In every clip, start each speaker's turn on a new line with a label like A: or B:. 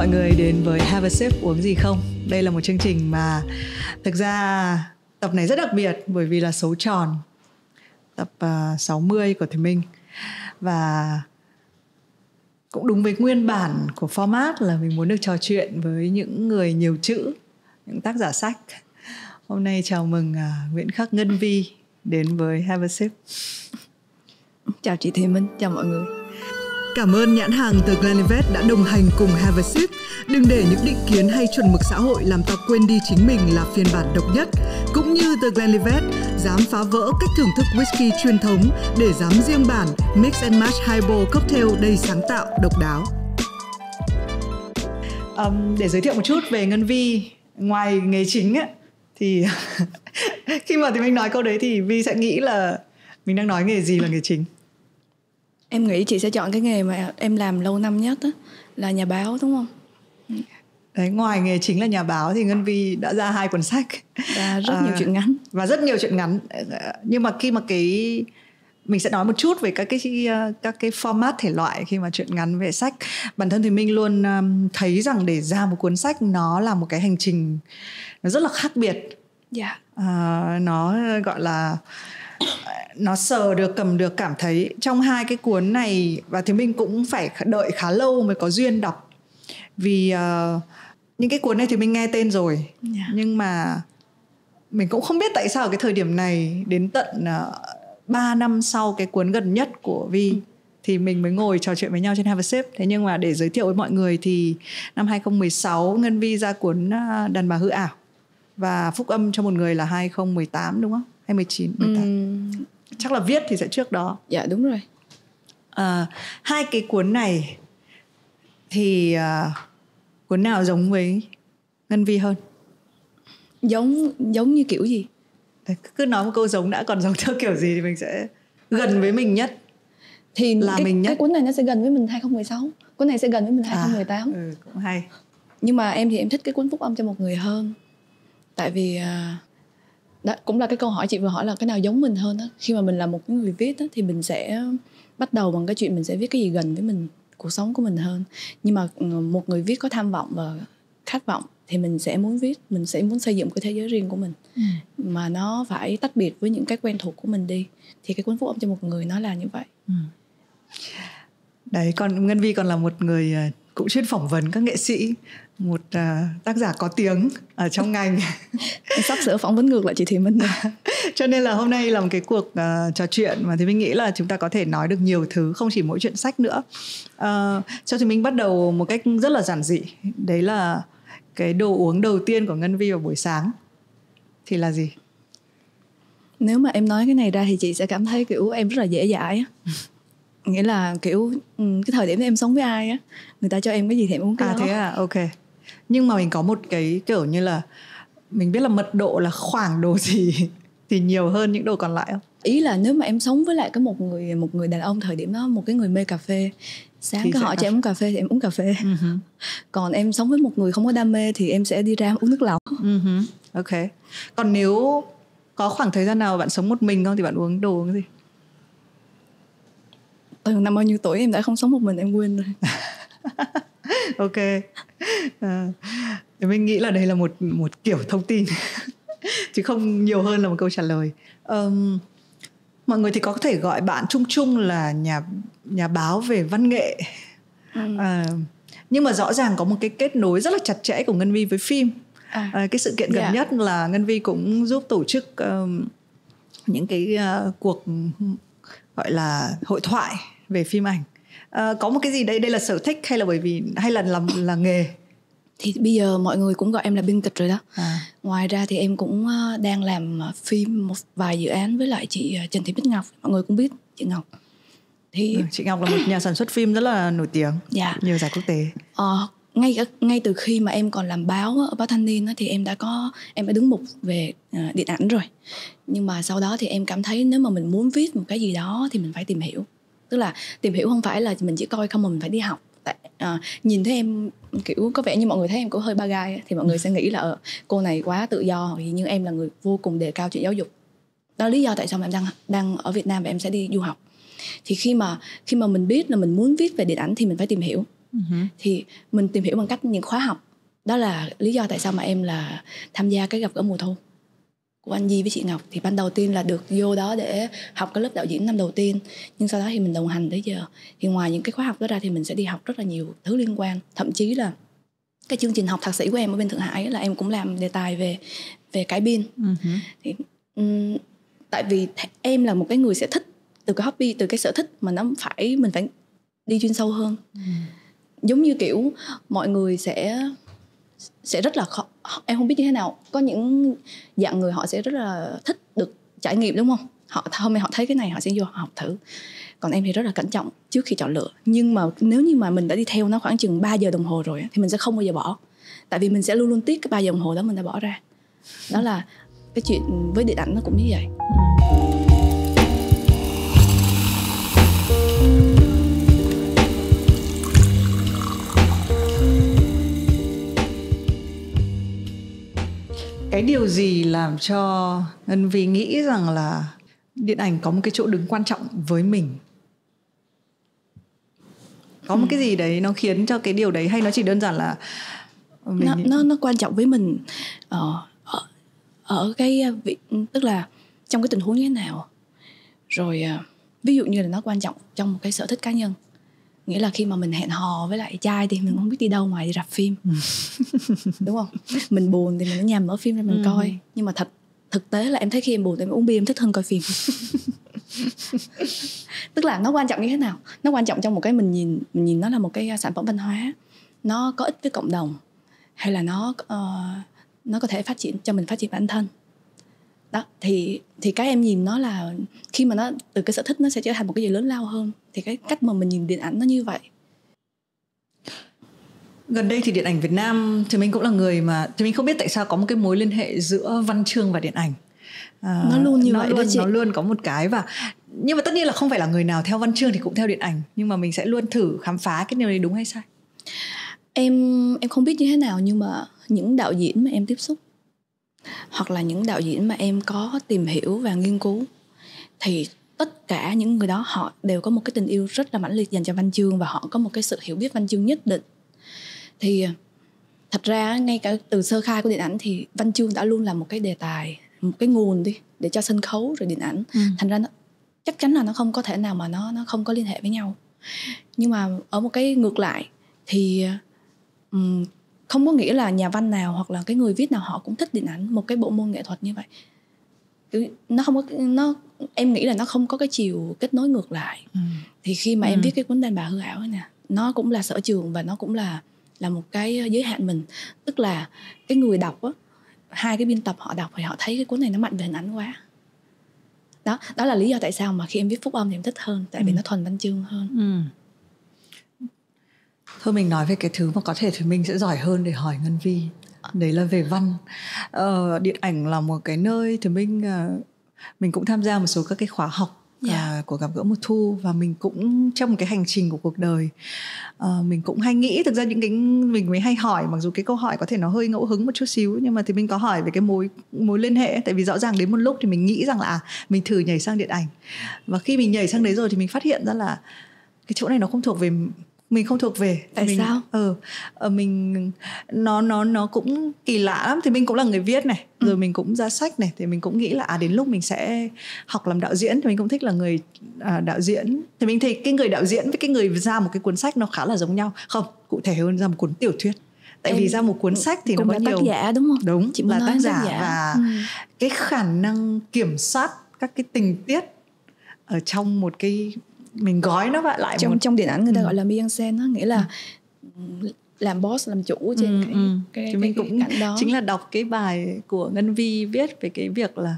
A: mọi người đến với Have a Sip uống gì không. Đây là một chương trình mà thực ra tập này rất đặc biệt bởi vì là số tròn, tập 60 của Thùy Minh. Và cũng đúng với nguyên bản của format là mình muốn được trò chuyện với những người nhiều chữ, những tác giả sách. Hôm nay chào mừng Nguyễn Khắc Ngân Vi đến với Have a Sip.
B: Chào chị Thùy Minh, chào mọi người.
A: Cảm ơn nhãn hàng The Glenlivet đã đồng hành cùng Have a Sip. Đừng để những định kiến hay chuẩn mực xã hội làm ta quên đi chính mình là phiên bản độc nhất. Cũng như The Glenlivet dám phá vỡ cách thưởng thức whisky truyền thống để dám riêng bản Mix and Match Highball cocktail đầy sáng tạo, độc đáo. Để giới thiệu một chút về Ngân Vi, ngoài nghề chính ấy, thì khi mà mình nói câu đấy thì Vi sẽ nghĩ là mình đang nói nghề gì là nghề chính.
B: Em nghĩ chị sẽ chọn cái nghề mà em làm lâu năm nhất á, là nhà báo đúng không?
A: Đấy, ngoài nghề chính là nhà báo thì Ngân Vi đã ra 2 cuốn sách
B: và rất nhiều chuyện ngắn.
A: Và rất nhiều chuyện ngắn. Nhưng mà khi mà mình sẽ nói một chút về các cái format thể loại khi mà chuyện ngắn về sách. Bản thân thì mình luôn thấy rằng để ra một cuốn sách nó là một cái hành trình nó rất là khác biệt.
B: Dạ.
A: Nó gọi là nó sờ được, cầm được, cảm thấy. Trong 2 cái cuốn này và thì mình cũng phải đợi khá lâu mới có duyên đọc. Vì những cái cuốn này thì mình nghe tên rồi, nhưng mà mình cũng không biết tại sao ở cái thời điểm này đến tận 3 năm sau cái cuốn gần nhất của Vi thì mình mới ngồi trò chuyện với nhau trên Have a Sip. Thế nhưng mà để giới thiệu với mọi người thì năm 2016 Ngân Vi ra cuốn Đàn bà hư ảo, và Phúc âm cho một người là 2018 đúng không? 2019, 18. Chắc là viết thì sẽ trước đó.
B: Dạ đúng rồi.
A: 2 cái cuốn này thì cuốn nào giống với Ngân Vi hơn?
B: Giống như kiểu gì?
A: Cứ nói một câu giống đã, còn giống theo kiểu gì thì mình sẽ gần với mình nhất.
B: Thì là mình nhất. Cái cuốn này nó sẽ gần với mình 2016, cuốn này sẽ gần với mình 2018.
A: Cũng hay.
B: Nhưng mà em thì em thích cái cuốn Phúc âm cho một người hơn. Tại vì đó cũng là cái câu hỏi chị vừa hỏi là cái nào giống mình hơn đó. Khi mà mình là một người viết đó, thì mình sẽ bắt đầu bằng cái chuyện mình sẽ viết cái gì gần với mình, cuộc sống của mình hơn. Nhưng mà một người viết có tham vọng và khát vọng thì mình sẽ muốn viết, mình sẽ muốn xây dựng cái thế giới riêng của mình, mà nó phải tách biệt với những cái quen thuộc của mình đi. Thì cái cuốn Phúc âm cho một người nó là như vậy.
A: Đấy, còn Ngân Vi còn là một người cũng chuyên phỏng vấn các nghệ sĩ, một tác giả có tiếng ở trong ngành.
B: Em sắp sửa phỏng vấn ngược lại chị Thùy Minh.
A: Cho nên là hôm nay là một cái cuộc trò chuyện mà thì mình nghĩ là chúng ta có thể nói được nhiều thứ, không chỉ mỗi chuyện sách nữa. Cho thì mình bắt đầu một cách rất là giản dị. Đấy là cái đồ uống đầu tiên của Ngân Vi vào buổi sáng thì là gì?
B: Nếu mà em nói cái này ra thì chị sẽ cảm thấy kiểu em rất là dễ dãi á. Nghĩa là kiểu cái thời điểm em sống với ai á, người ta cho em cái gì thì em uống cái đó.
A: Thế à, ok. Nhưng mà mình có một cái kiểu như là mình biết là mật độ là khoảng đồ gì thì nhiều hơn những đồ còn lại không?
B: Ý là nếu mà em sống với lại cái một người đàn ông thời điểm đó, một cái người mê cà phê, sáng cái họ cho em uống cà phê thì em uống cà phê. Còn em sống với một người không có đam mê thì em sẽ đi ra uống nước lọc.
A: Ok. Còn nếu có khoảng thời gian nào bạn sống một mình không thì bạn uống đồ cái gì?
B: Từ năm bao nhiêu tuổi em đã không sống một mình, em quên rồi.
A: Ok. Mình nghĩ là đây là một kiểu thông tin chứ không nhiều hơn là một câu trả lời. Mọi người thì có thể gọi bạn chung chung là nhà báo về văn nghệ. Nhưng mà rõ ràng có một cái kết nối rất là chặt chẽ của Ngân Vi với phim. Cái sự kiện gần nhất là Ngân Vi cũng giúp tổ chức những cái cuộc gọi là hội thoại về phim ảnh. Có một cái gì đây là sở thích hay là nghề?
B: Thì bây giờ mọi người cũng gọi em là biên kịch rồi đó. Ngoài ra thì em cũng đang làm phim một vài dự án với lại chị Trần Thị Bích Ngọc. Mọi người cũng biết chị Ngọc. Thì
A: chị Ngọc là một nhà sản xuất phim rất là nổi tiếng, nhiều giải quốc tế.
B: Ngay từ khi mà em còn làm báo ở báo Thanh Niên thì em đã đứng mục về điện ảnh rồi. Nhưng mà sau đó thì em cảm thấy nếu mà mình muốn viết một cái gì đó thì mình phải tìm hiểu. Tức là tìm hiểu không phải là mình chỉ coi không mà mình phải đi học. Nhìn thấy em kiểu có vẻ như mọi người thấy em cũng hơi ba gai thì mọi người sẽ nghĩ là cô này quá tự do, nhưng em là người vô cùng đề cao chuyện giáo dục. Đó là lý do tại sao mà em đang ở Việt Nam và em sẽ đi du học. Thì khi mà mình biết là mình muốn viết về điện ảnh thì mình phải tìm hiểu. Thì mình tìm hiểu bằng cách những khóa học. Đó là lý do tại sao mà em là tham gia cái gặp gỡ mùa thu của anh Di với chị Ngọc. Thì ban đầu tiên là được vô đó để học cái lớp đạo diễn năm đầu tiên, nhưng sau đó thì mình đồng hành tới giờ. Thì ngoài những cái khóa học đó ra thì mình sẽ đi học rất là nhiều thứ liên quan. Thậm chí là cái chương trình học thạc sĩ của em ở bên Thượng Hải là em cũng làm đề tài về cải biên. Thì, tại vì em là một cái người sẽ thích từ cái hobby, từ cái sở thích mà mình phải đi chuyên sâu hơn. Giống như kiểu mọi người sẽ rất là khó, em không biết như thế nào, có những dạng người họ sẽ rất là thích được trải nghiệm, đúng không? Hôm nay họ thấy cái này họ sẽ vô học thử. Còn em thì rất là cẩn trọng trước khi chọn lựa. Nhưng mà nếu như mà mình đã đi theo nó khoảng chừng 3 giờ đồng hồ rồi thì mình sẽ không bao giờ bỏ. Tại vì mình sẽ luôn luôn tiếc cái 3 giờ đồng hồ đó mình đã bỏ ra. Đó là cái chuyện với điện ảnh nó cũng như vậy.
A: Cái điều gì làm cho Ngân Vi nghĩ rằng là điện ảnh có một cái chỗ đứng quan trọng với mình? Có một cái gì đấy nó khiến cho cái điều đấy, hay nó chỉ đơn giản là
B: nó quan trọng với mình ở cái vị, tức là trong cái tình huống như thế nào. Rồi ví dụ như là nó quan trọng trong một cái sở thích cá nhân. Nghĩa là khi mà mình hẹn hò với lại trai thì mình không biết đi đâu ngoài đi rạp phim. Đúng không? Mình buồn thì mình ở nhà mở phim ra mình coi. Nhưng mà thực tế là em thấy khi em buồn thì em uống bia em thích hơn coi phim. Tức là nó quan trọng như thế nào? Nó quan trọng trong một cái mình nhìn nó là một cái sản phẩm văn hóa, nó có ích với cộng đồng, hay là nó có thể phát triển cho mình phát triển bản thân. Đó, thì cái em nhìn nó là khi mà nó từ cái sở thích nó sẽ trở thành một cái gì lớn lao hơn. Thì cái cách mà mình nhìn điện ảnh nó như vậy.
A: Gần đây thì điện ảnh Việt Nam thì mình cũng là người mà thì mình không biết tại sao có một cái mối liên hệ giữa văn chương và điện ảnh.
B: Nó luôn như vậy đó chị.
A: Nó luôn có một cái, và nhưng mà tất nhiên là không phải là người nào theo văn chương thì cũng theo điện ảnh, nhưng mà mình sẽ luôn thử khám phá cái điều này đúng hay sai.
B: Em không biết như thế nào, nhưng mà những đạo diễn mà em tiếp xúc hoặc là những đạo diễn mà em có tìm hiểu và nghiên cứu thì tất cả những người đó họ đều có một cái tình yêu rất là mãnh liệt dành cho văn chương, và họ có một cái sự hiểu biết văn chương nhất định. Thì thật ra ngay cả từ sơ khai của điện ảnh thì văn chương đã luôn là một cái đề tài, một cái nguồn đi để cho sân khấu rồi điện ảnh. Thành ra chắc chắn là nó không có thể nào mà nó không có liên hệ với nhau. Nhưng mà ở một cái ngược lại thì không có nghĩa là nhà văn nào hoặc là cái người viết nào họ cũng thích điện ảnh, một cái bộ môn nghệ thuật như vậy. Nó không có, em nghĩ là nó không có cái chiều kết nối ngược lại. Thì khi mà em viết cái cuốn Đàn Bà Hư Ảo ấy nè, nó cũng là sở trường và nó cũng là một cái giới hạn mình. Tức là cái người đọc á, hai cái biên tập họ đọc thì họ thấy cái cuốn này nó mạnh về hình ảnh quá. Đó là lý do tại sao mà khi em viết Phúc Âm thì em thích hơn. Tại vì nó thuần văn chương hơn.
A: Thôi mình nói về cái thứ mà có thể thì mình sẽ giỏi hơn để hỏi Ngân Vi. Đấy là về văn. Điện ảnh là một cái nơi thì mình cũng tham gia một số các cái khóa học của Gặp Gỡ Mùa Thu. Và mình cũng trong một cái hành trình của cuộc đời, mình cũng hay nghĩ, thực ra những cái mình mới hay hỏi, mặc dù cái câu hỏi có thể nó hơi ngẫu hứng một chút xíu, nhưng mà thì mình có hỏi về cái mối liên hệ. Tại vì rõ ràng đến một lúc thì mình nghĩ rằng là mình thử nhảy sang điện ảnh, và khi mình nhảy sang đấy rồi thì mình phát hiện ra là cái chỗ này nó không thuộc về mình, không thuộc về.
B: Tại sao?
A: Nó cũng kỳ lạ lắm. Thì mình cũng là người viết này, rồi mình cũng ra sách này, thì mình cũng nghĩ là đến lúc mình sẽ học làm đạo diễn. Thì mình cũng thích là người đạo diễn. Thì mình thấy cái người đạo diễn với cái người ra một cái cuốn sách nó khá là giống nhau. Không, cụ thể hơn ra một cuốn tiểu thuyết. Tại vì ra một cuốn sách thì nó có nhiều
B: tác giả, đúng không?
A: Đúng, là tác giả và cái khả năng kiểm soát các cái tình tiết ở trong một cái, mình gói nó lại
B: trong điện ảnh người ta gọi là mise en scène đó, nghĩa là làm boss, làm chủ trên cái
A: mình cũng
B: cảnh đó.
A: Chính là đọc cái bài của Ngân Vi viết về cái việc là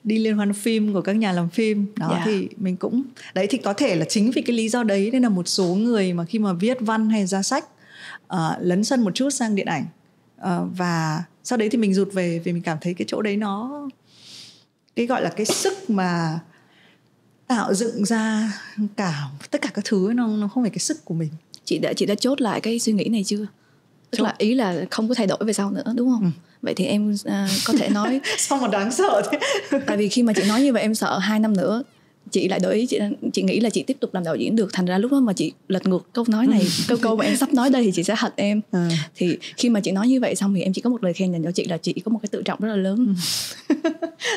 A: đi liên hoan phim của các nhà làm phim đó. Thì mình cũng đấy, thì có thể là chính vì cái lý do đấy nên là một số người mà khi mà viết văn hay ra sách lấn sân một chút sang điện ảnh, và sau đấy thì mình rụt về vì mình cảm thấy cái chỗ đấy nó, cái gọi là cái sức mà tạo dựng ra tất cả các thứ nó không phải cái sức của mình.
B: Chị đã chốt lại cái suy nghĩ này chưa? Tức là ý là không có thay đổi về sau nữa, đúng không? Vậy thì em có thể nói
A: sao mà đáng sợ thế?
B: Tại vì khi mà chị nói như vậy em sợ 2 năm nữa chị lại đổi ý, chị nghĩ là chị tiếp tục làm đạo diễn được. Thành ra lúc đó mà chị lật ngược câu nói này, câu mà em sắp nói đây thì chị sẽ hận em. Thì khi mà chị nói như vậy xong thì em chỉ có một lời khen dành cho chị là chị có một cái tự trọng rất là lớn.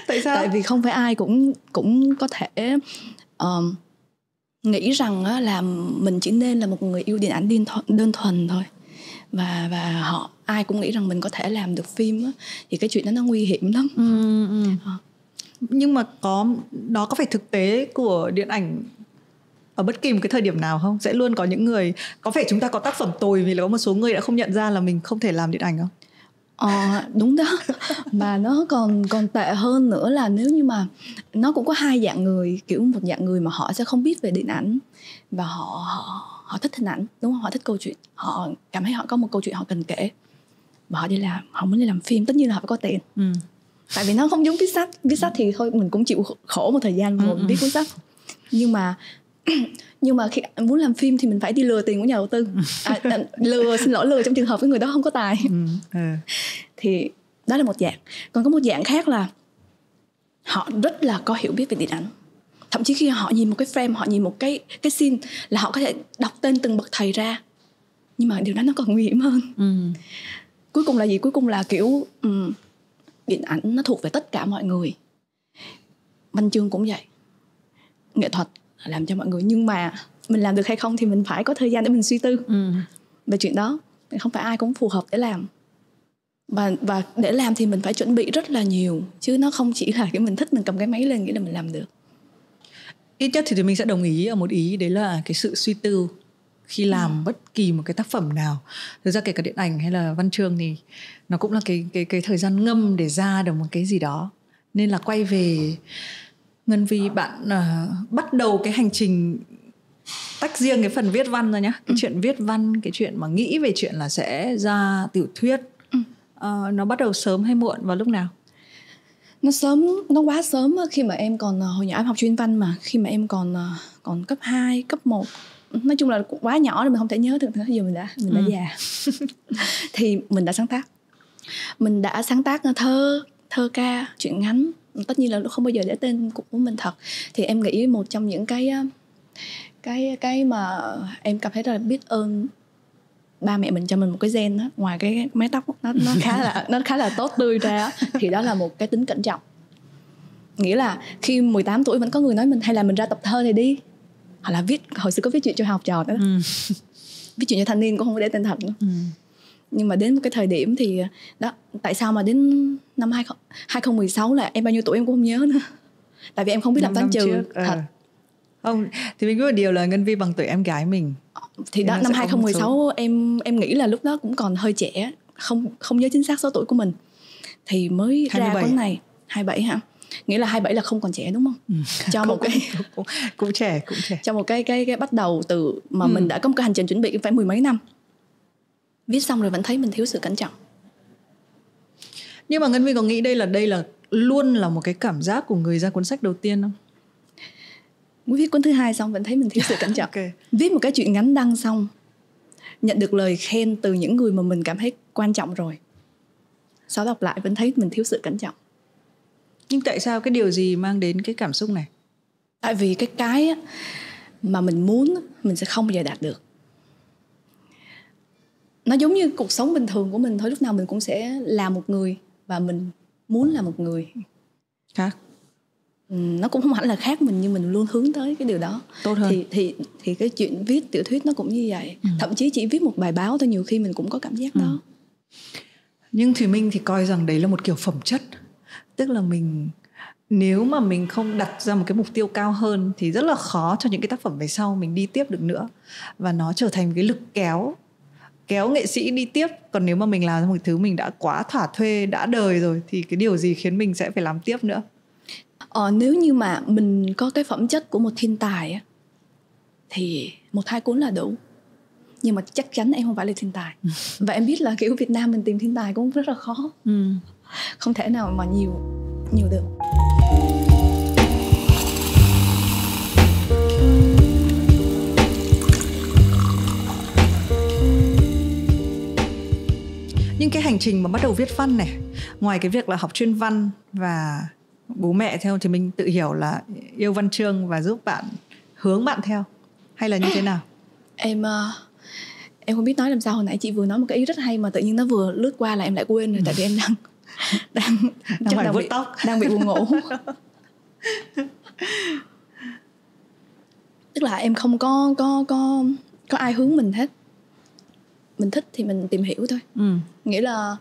A: Tại sao?
B: Tại vì không phải ai cũng có thể nghĩ rằng là mình chỉ nên là một người yêu điện ảnh đơn thuần thôi. Và ai cũng nghĩ rằng mình có thể làm được phim á, thì cái chuyện đó nó nguy hiểm lắm.
A: Nhưng mà đó có phải thực tế của điện ảnh ở bất kỳ một cái thời điểm nào không? Sẽ luôn có những người, có phải chúng ta có tác phẩm tồi vì là có một số người đã không nhận ra là mình không thể làm điện ảnh không?
B: Đúng đó. Mà nó còn tệ hơn nữa là nếu như mà nó cũng có hai dạng người. Kiểu một dạng người mà họ sẽ không biết về điện ảnh và họ thích hình ảnh, đúng không? Họ thích câu chuyện, họ cảm thấy họ có một câu chuyện họ cần kể và họ đi làm, họ muốn đi làm phim. Tất nhiên là họ phải có tiền. Tại vì nó không giống viết sách thì thôi mình cũng chịu khổ một thời gian rồi viết cuốn sách. Nhưng mà khi muốn làm phim thì mình phải đi lừa tiền của nhà đầu tư. Lừa trong trường hợp cái người đó không có tài. Thì đó là một dạng. Còn có một dạng khác là họ rất là có hiểu biết về điện ảnh. Thậm chí khi họ nhìn một cái frame, họ nhìn một cái scene là họ có thể đọc tên từng bậc thầy ra. Nhưng mà điều đó nó còn nguy hiểm hơn. Cuối cùng là gì? Cuối cùng là kiểu điện ảnh nó thuộc về tất cả mọi người. Văn chương cũng vậy, nghệ thuật làm cho mọi người. Nhưng mà mình làm được hay không thì mình phải có thời gian để mình suy tư về chuyện đó. Không phải ai cũng phù hợp để làm. Và để làm thì mình phải chuẩn bị rất là nhiều. Chứ nó không chỉ là cái mình thích mình cầm cái máy lên nghĩ là mình làm được.
A: Ít nhất thì mình sẽ đồng ý ở một ý, đấy là cái sự suy tư khi làm bất kỳ một cái tác phẩm nào. Thực ra kể cả điện ảnh hay là văn chương thì nó cũng là cái thời gian ngâm để ra được một cái gì đó. Nên là quay về Ngân Vi, bạn bắt đầu cái hành trình tách riêng cái phần viết văn ra nhá. Cái chuyện viết văn, cái chuyện mà nghĩ về chuyện là sẽ ra tiểu thuyết, nó bắt đầu sớm hay muộn, vào lúc nào?
B: Nó quá sớm khi mà em còn, hồi nhỏ em học chuyên văn mà, khi mà em còn cấp 2, cấp 1. Nói chung là quá nhỏ rồi mình không thể nhớ được nữa. Giờ mình đã già. Thì mình đã sáng tác thơ ca, truyện ngắn. Tất nhiên là không bao giờ để tên của mình thật. Thì em nghĩ một trong những cái mà em cảm thấy rất là biết ơn ba mẹ mình cho mình một cái gen đó, ngoài cái mái tóc nó khá là tốt tươi ra, thì đó là một cái tính cẩn trọng. Nghĩa là khi 18 tuổi vẫn có người nói mình hay là mình ra tập thơ này đi, hoặc là hồi xưa có viết chuyện cho học trò đó. Viết chuyện cho thanh niên cũng không có để tên thật nữa. Nhưng mà đến một cái thời điểm thì đó, tại sao mà đến năm 2016 là em bao nhiêu tuổi em cũng không nhớ nữa. Tại vì em không biết làm toán trừ thật.
A: Không, thì mình biết một điều là Ngân Vi bằng tuổi em gái mình.
B: Thì đó, năm 2016 em nghĩ là lúc đó cũng còn hơi trẻ, không nhớ chính xác số tuổi của mình. Thì mới 27. Ra cuốn này 27 hả? Nghĩa là 27 là không còn trẻ đúng không? Cho một cái
A: cũng trẻ.
B: Cho một cái bắt đầu từ mà mình đã có một cái hành trình chuẩn bị phải 10 mấy năm. Viết xong rồi vẫn thấy mình thiếu sự cẩn trọng.
A: Nhưng mà Ngân Vi có nghĩ đây là luôn là một cái cảm giác của người ra cuốn sách đầu tiên không?
B: Viết cuốn thứ 2 xong vẫn thấy mình thiếu sự cẩn trọng.
A: Okay.
B: Viết một cái chuyện ngắn đăng xong, nhận được lời khen từ những người mà mình cảm thấy quan trọng rồi, sau đọc lại vẫn thấy mình thiếu sự cẩn trọng.
A: Nhưng tại sao, cái điều gì mang đến cái cảm xúc này?
B: Tại vì cái mà mình muốn mình sẽ không bao giờ đạt được. Nó giống như cuộc sống bình thường của mình thôi. Lúc nào mình cũng sẽ là một người và mình muốn là một người
A: khác.
B: Nó cũng không hẳn là khác mình, nhưng mình luôn hướng tới cái điều đó
A: tốt hơn.
B: Thì cái chuyện viết tiểu thuyết nó cũng như vậy. Thậm chí chỉ viết một bài báo thôi, nhiều khi mình cũng có cảm giác đó.
A: Nhưng Thùy Minh thì coi rằng đấy là một kiểu phẩm chất. Tức là nếu mà mình không đặt ra một cái mục tiêu cao hơn thì rất là khó cho những cái tác phẩm về sau mình đi tiếp được nữa. Và nó trở thành cái lực kéo nghệ sĩ đi tiếp. Còn nếu mà mình làm ra một thứ mình đã quá thỏa thuê, đã đời rồi, thì cái điều gì khiến mình sẽ phải làm tiếp nữa?
B: Nếu như mà mình có cái phẩm chất của một thiên tài thì 1-2 cuốn là đủ. Nhưng mà chắc chắn em không phải là thiên tài. Và em biết là kiểu Việt Nam mình tìm thiên tài cũng rất là khó. Không thể nào mà nhiều được.
A: Nhưng cái hành trình mà bắt đầu viết văn này, ngoài cái việc là học chuyên văn và bố mẹ theo thì mình tự hiểu là yêu văn chương và giúp bạn hướng bạn theo, hay là như thế nào?
B: Em không biết nói làm sao. Hồi nãy chị vừa nói một cái ý rất hay mà tự nhiên nó vừa lướt qua là em lại quên rồi. Tại vì em đang bị buồn ngủ. Tức là em không có ai hướng mình hết. Mình thích thì mình tìm hiểu thôi. Nghĩa là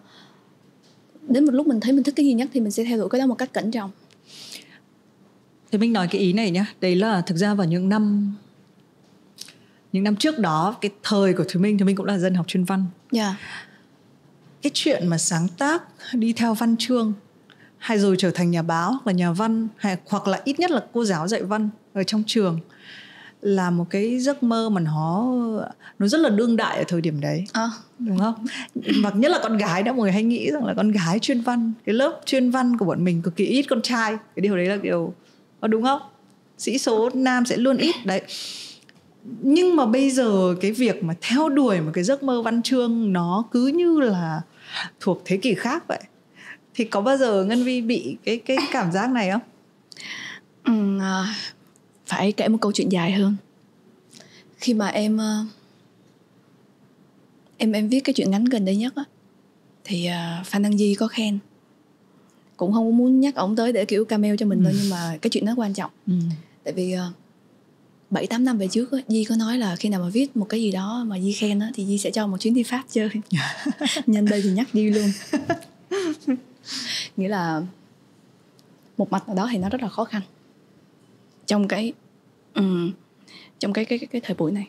B: đến một lúc mình thấy mình thích cái gì nhất thì mình sẽ theo đuổi cái đó một cách cẩn trọng.
A: Thì mình nói cái ý này nhá. Đấy là thực ra vào những năm trước đó, cái thời của Thùy Minh cũng là dân học chuyên văn. Cái chuyện mà sáng tác, đi theo văn chương, hay rồi trở thành nhà báo và nhà văn, hoặc là ít nhất là cô giáo dạy văn ở trong trường, là một cái giấc mơ mà nó rất là đương đại ở thời điểm đấy. Đúng không? Và nhất là con gái đó, mọi người hay nghĩ rằng là con gái chuyên văn, cái lớp chuyên văn của bọn mình cực kỳ ít con trai. Cái điều đấy là điều đúng không? Sĩ số nam sẽ luôn ít đấy. Nhưng mà bây giờ cái việc mà theo đuổi một cái giấc mơ văn chương nó cứ như là thuộc thế kỷ khác vậy. Thì có bao giờ Ngân Vi bị cái cảm giác này không?
B: Phải kể một câu chuyện dài hơn. Khi mà em viết cái chuyện ngắn gần đây nhất á, thì Phan Đăng Di có khen. Cũng không muốn nhắc ổng tới để kiểu cameo cho mình đâu, nhưng mà cái chuyện đó quan trọng. Tại vì 7-8 năm về trước á, Di có nói là khi nào mà viết một cái gì đó mà Di khen á, thì Di sẽ cho một chuyến đi Pháp chơi. Nhân đây thì nhắc Di luôn. Nghĩa là một mặt nào đó thì nó rất là khó khăn trong cái thời buổi này.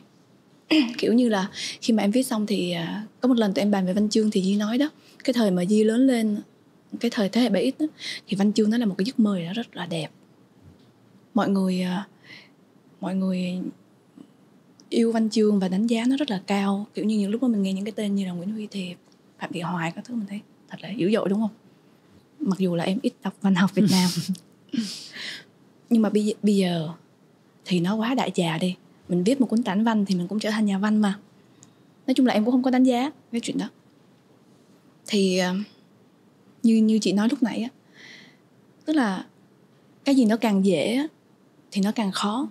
B: Kiểu như là khi mà em viết xong thì có một lần tụi em bàn về văn chương thì Di nói đó, cái thời mà Di lớn lên, cái thời thế hệ 7X đó, thì văn chương nó là một cái giấc mơ đó rất là đẹp. Mọi người yêu văn chương và đánh giá nó rất là cao. Kiểu như những lúc mà mình nghe những cái tên như là Nguyễn Huy Thiệp, Phạm Thị Hoài các thứ, mình thấy thật là dữ dội, đúng không? Mặc dù là em ít đọc văn học Việt Nam. Nhưng mà bây giờ thì nó quá đại trà đi. Mình viết một cuốn tản văn thì mình cũng trở thành nhà văn mà. Nói chung là em cũng không có đánh giá cái chuyện đó. Thì như chị nói lúc nãy á, tức là cái gì nó càng dễ á, thì nó càng khó.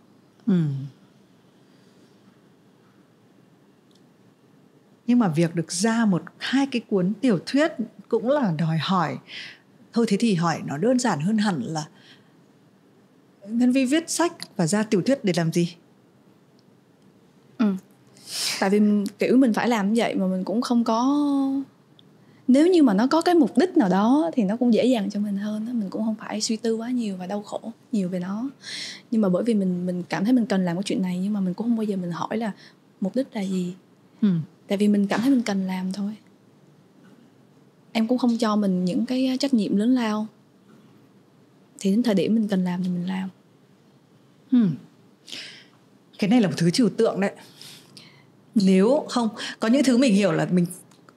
A: Nhưng mà việc được ra 1-2 cái cuốn tiểu thuyết cũng là đòi hỏi. Thôi thế thì hỏi nó đơn giản hơn hẳn là Ngân Vi viết sách và ra tiểu thuyết để làm gì?
B: Tại vì kiểu mình phải làm như vậy mà mình cũng không có... Nếu như mà nó có cái mục đích nào đó thì nó cũng dễ dàng cho mình hơn đó. Mình cũng không phải suy tư quá nhiều và đau khổ nhiều về nó. Nhưng mà bởi vì mình cảm thấy mình cần làm cái chuyện này, nhưng mà mình cũng không bao giờ mình hỏi là mục đích là gì. Tại vì mình cảm thấy mình cần làm thôi. Em cũng không cho mình những cái trách nhiệm lớn lao. Thì đến thời điểm mình cần làm thì mình làm.
A: Cái này là một thứ trừu tượng đấy. Nếu không, có những thứ mình hiểu là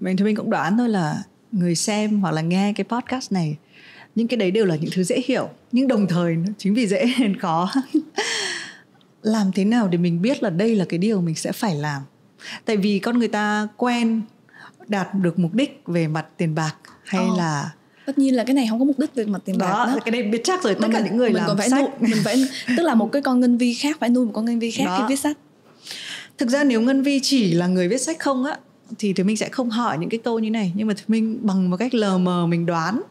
A: mình cũng đoán thôi, là người xem hoặc là nghe cái podcast này, những cái đấy đều là những thứ dễ hiểu. Nhưng đồng thời chính vì dễ nên khó. Làm thế nào để mình biết là đây là cái điều mình sẽ phải làm? Tại vì con người ta quen đạt được mục đích về mặt tiền bạc hay là...
B: Tất nhiên là cái này không có mục đích về mặt tiền bạc đó.
A: Cái này biết chắc rồi, tất cả những người làm
B: còn phải
A: sách
B: mình phải tức là một cái con Ngân Vi khác phải nuôi một con Ngân Vi khác đó. Khi viết sách.
A: Thực ra nếu Ngân Vi chỉ là người viết sách không á, thì mình sẽ không hỏi những cái câu như này. Nhưng mà mình bằng một cách lờ mờ mình đoán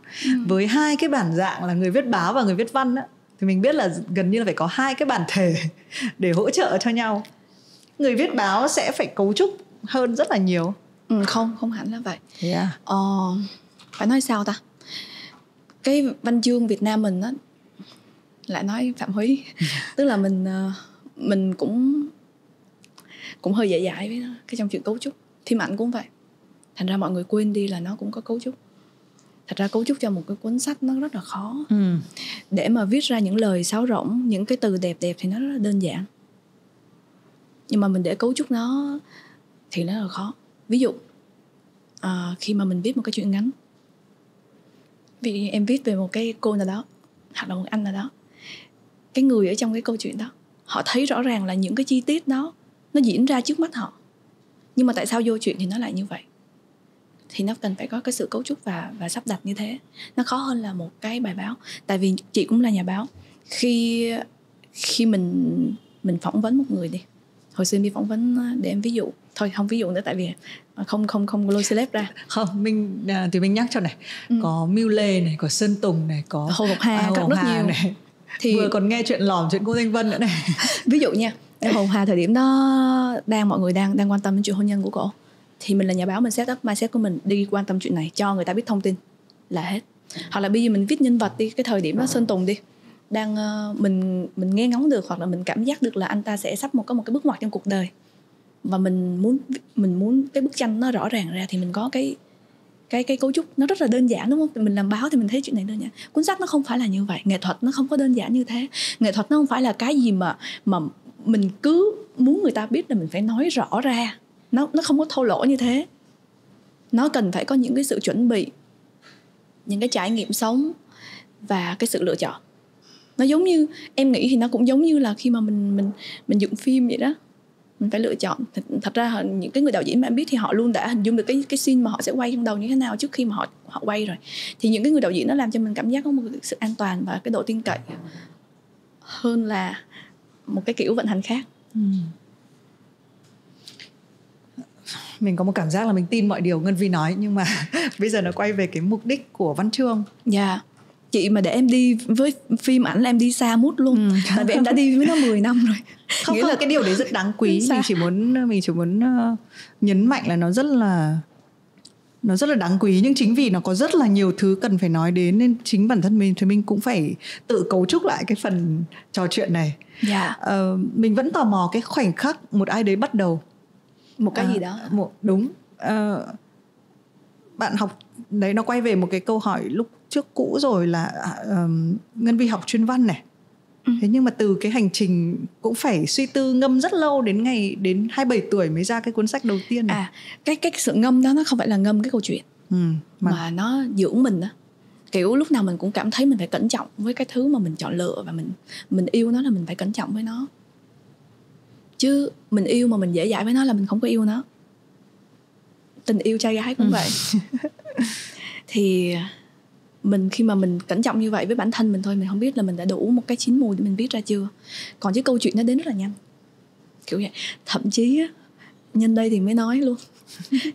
A: với 2 cái bản dạng là người viết báo và người viết văn á, thì mình biết là gần như là phải có 2 cái bản thể để hỗ trợ cho nhau. Người viết báo sẽ phải cấu trúc hơn rất là nhiều.
B: Không hẳn là vậy. Phải nói sao ta? Cái văn chương Việt Nam mình á, lại nói Phạm Húy, tức là mình cũng hơi dễ dãi với nó, cái trong chuyện cấu trúc. Phim ảnh cũng vậy. Thành ra mọi người quên đi là nó cũng có cấu trúc. Thật ra cấu trúc cho một cái cuốn sách nó rất là khó. Để mà viết ra những lời sáo rỗng, những cái từ đẹp đẹp thì nó rất là đơn giản. Nhưng mà mình để cấu trúc nó thì nó rất là khó. Ví dụ khi mà mình viết một cái chuyện ngắn, vì em viết về một cái cô nào đó hoặc là một anh nào đó, cái người ở trong cái câu chuyện đó, họ thấy rõ ràng là những cái chi tiết đó nó diễn ra trước mắt họ, nhưng mà tại sao vô chuyện thì nó lại như vậy? thì nó cần phải có cái sự cấu trúc và sắp đặt như thế. Nó khó hơn là một cái bài báo. Tại vì chị cũng là nhà báo. Khi mình phỏng vấn một người đi, hồi xưa em đi phỏng vấn, để em ví dụ thôi, không ví dụ nữa tại vì không lôi celeb ra.
A: Không, thì mình nhắc cho này. Có Mưu Lê này, có Sơn Tùng này, có
B: Hồ Ngọc Hà, các rất nhiều
A: này. Thì vừa còn nghe chuyện lỏm chuyện cô Thanh Vân nữa này.
B: Ví dụ nha, Hồ Hà thời điểm đó mọi người đang quan tâm đến chuyện hôn nhân của cổ, thì mình là nhà báo, mình set up mindset của mình đi quan tâm chuyện này, cho người ta biết thông tin là hết. Hoặc là bây giờ mình viết nhân vật đi, cái thời điểm đó Sơn Tùng đi, đang mình nghe ngóng được hoặc là mình cảm giác được là anh ta sẽ sắp có một cái bước ngoặt trong cuộc đời, và mình muốn cái bức tranh nó rõ ràng ra, thì mình có cái cấu trúc nó rất là đơn giản, đúng không? Mình làm báo thì mình thấy chuyện này đơn giản. Cuốn sách nó không phải là như vậy, nghệ thuật nó không có đơn giản như thế. Nghệ thuật nó không phải là cái gì mà mình cứ muốn người ta biết là mình phải nói rõ ra. Nó không có thô lỗ như thế. Nó cần phải có những cái sự chuẩn bị, những cái trải nghiệm sống và cái sự lựa chọn. Nó giống như, em nghĩ thì nó cũng giống như là khi mà mình dựng phim vậy đó. Mình phải lựa chọn. Thật ra những cái người đạo diễn mà em biết thì họ luôn đã hình dung được cái scene mà họ sẽ quay trong đầu như thế nào trước khi mà họ quay rồi. Thì những cái người đạo diễn nó làm cho mình cảm giác có một sự an toàn và cái độ tin cậy hơn là một cái kiểu vận hành khác.
A: Mình có một cảm giác là mình tin mọi điều Ngân Vi nói, nhưng mà bây giờ nó quay về cái mục đích của văn chương.
B: Dạ. Chị mà để em đi với phim ảnh là em đi xa mút luôn. Tại vì em đã đi với nó 10 năm rồi.
A: Không, là cái điều đấy rất đáng quý. Mình chỉ muốn nhấn mạnh là nó rất là đáng quý, nhưng chính vì nó có rất là nhiều thứ cần phải nói đến, nên chính bản thân mình thì mình cũng phải tự cấu trúc lại cái phần trò chuyện này.
B: Dạ.
A: Mình vẫn tò mò cái khoảnh khắc một ai đấy bắt đầu
B: một cái gì đó.
A: Đúng. Bạn học đấy, nó quay về một cái câu hỏi lúc trước cũ rồi là Ngân Vi học chuyên văn này. Thế nhưng mà từ cái hành trình cũng phải suy tư ngâm rất lâu, đến 27 tuổi mới ra cái cuốn sách đầu tiên này.
B: Cái sự ngâm đó nó không phải là ngâm cái câu chuyện, mà nó dưỡng mình đó. Kiểu lúc nào mình cũng cảm thấy mình phải cẩn trọng với cái thứ mà mình chọn lựa, và mình yêu nó là mình phải cẩn trọng với nó. Chứ mình yêu mà mình dễ dãi với nó là mình không có yêu nó. Tình yêu trai gái cũng vậy. Thì khi mà mình cẩn trọng như vậy với bản thân mình thôi, mình không biết là mình đã đủ một cái chín mùi để mình viết ra chưa. Còn chứ câu chuyện nó đến rất là nhanh, kiểu vậy. Thậm chí á, nhân đây thì mới nói luôn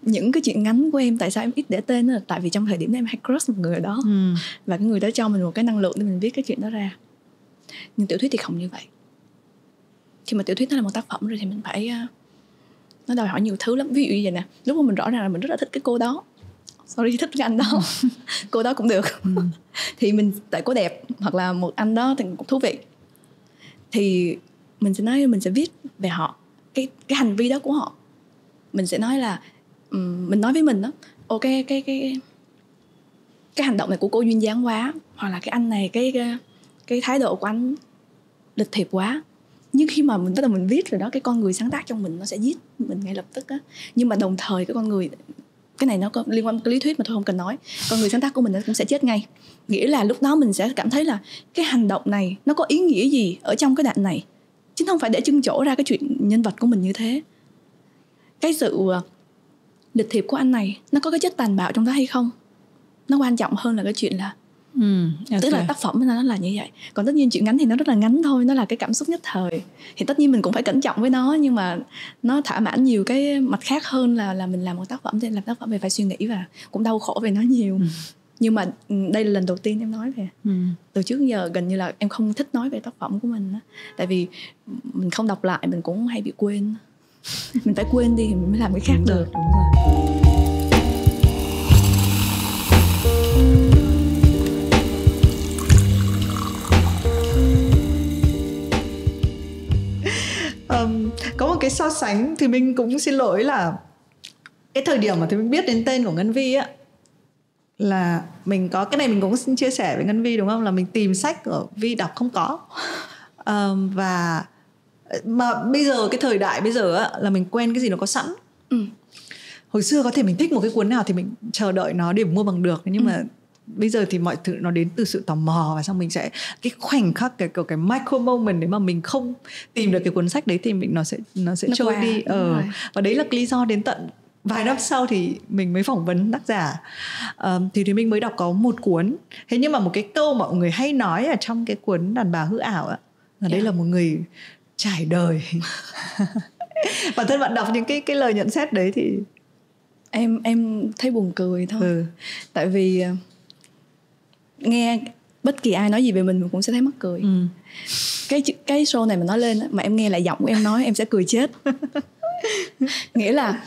B: những cái chuyện ngắn của em, tại sao em ít để tên đó là tại vì trong thời điểm đó em hay crush một người ở đó. Và cái người đó cho mình một cái năng lượng để mình viết cái chuyện đó ra. Nhưng tiểu thuyết thì không như vậy. Khi mà tiểu thuyết nó là một tác phẩm rồi thì mình phải, nó đòi hỏi nhiều thứ lắm. Ví dụ như vậy nè, lúc mà mình rõ ràng là mình rất là thích cái cô đó, sorry, thích cái anh đó, cô đó cũng được. Thì mình, tại cô đẹp, hoặc là một anh đó thì cũng thú vị, thì mình sẽ nói, mình sẽ viết về họ, cái hành vi đó của họ. Mình sẽ nói là mình nói với mình đó, ok, cái hành động này của cô duyên dáng quá, hoặc là cái anh này cái thái độ của anh lịch thiệp quá. Nhưng khi mà mình bắt đầu mình viết rồi đó, cái con người sáng tác trong mình nó sẽ giết mình ngay lập tức á. Nhưng mà đồng thời cái con người, cái này nó có liên quan tới lý thuyết mà thôi không cần nói, con người sáng tác của mình nó cũng sẽ chết ngay. Nghĩa là lúc đó mình sẽ cảm thấy là cái hành động này nó có ý nghĩa gì ở trong cái đoạn này, chứ không phải để trưng trổ ra cái chuyện nhân vật của mình như thế. Cái sự lịch thiệp của anh này nó có cái chất tàn bạo trong đó hay không, nó quan trọng hơn là cái chuyện là tức là tác phẩm nó là như vậy. Còn tất nhiên chuyện ngắn thì nó rất là ngắn thôi, nó là cái cảm xúc nhất thời, thì tất nhiên mình cũng phải cẩn trọng với nó, nhưng mà nó thỏa mãn nhiều cái mặt khác hơn là mình làm một tác phẩm. Thì làm tác phẩm về phải suy nghĩ và cũng đau khổ về nó nhiều. Nhưng mà đây là lần đầu tiên em nói về. Từ trước giờ gần như là em không thích nói về tác phẩm của mình đó. Tại vì mình không đọc lại mình cũng hay bị quên. Mình phải quên đi thì mình mới làm cái khác được.
A: Đúng rồi. Có một cái so sánh thì mình cũng xin lỗi là cái thời điểm mà thì mình biết đến tên của Ngân Vi á, là mình có cái này mình cũng xin chia sẻ với Ngân Vi, đúng không? Là mình tìm sách ở Vi đọc không có. Và mà bây giờ cái thời đại bây giờ á, là mình quen cái gì nó có sẵn. Hồi xưa có thể mình thích một cái cuốn nào thì mình chờ đợi nó để mua bằng được, nhưng mà bây giờ thì mọi thứ nó đến từ sự tò mò, và xong mình sẽ cái khoảnh khắc cái micro moment đấy mà mình không tìm được cái cuốn sách đấy thì nó sẽ trôi đi. Và đấy là lý do đến tận vài năm sau thì mình mới phỏng vấn tác giả, thì mình mới đọc có một cuốn. Thế nhưng mà một cái câu mọi người hay nói ở trong cái cuốn Đàn bà hư ảo á, là đây là một người trải đời. Bản thân bạn đọc những cái lời nhận xét đấy thì
B: em thấy buồn cười thôi. Tại vì nghe bất kỳ ai nói gì về mình cũng sẽ thấy mắc cười. Cái show này mà nói lên mà em nghe lại giọng của em nói, em sẽ cười chết. Nghĩa là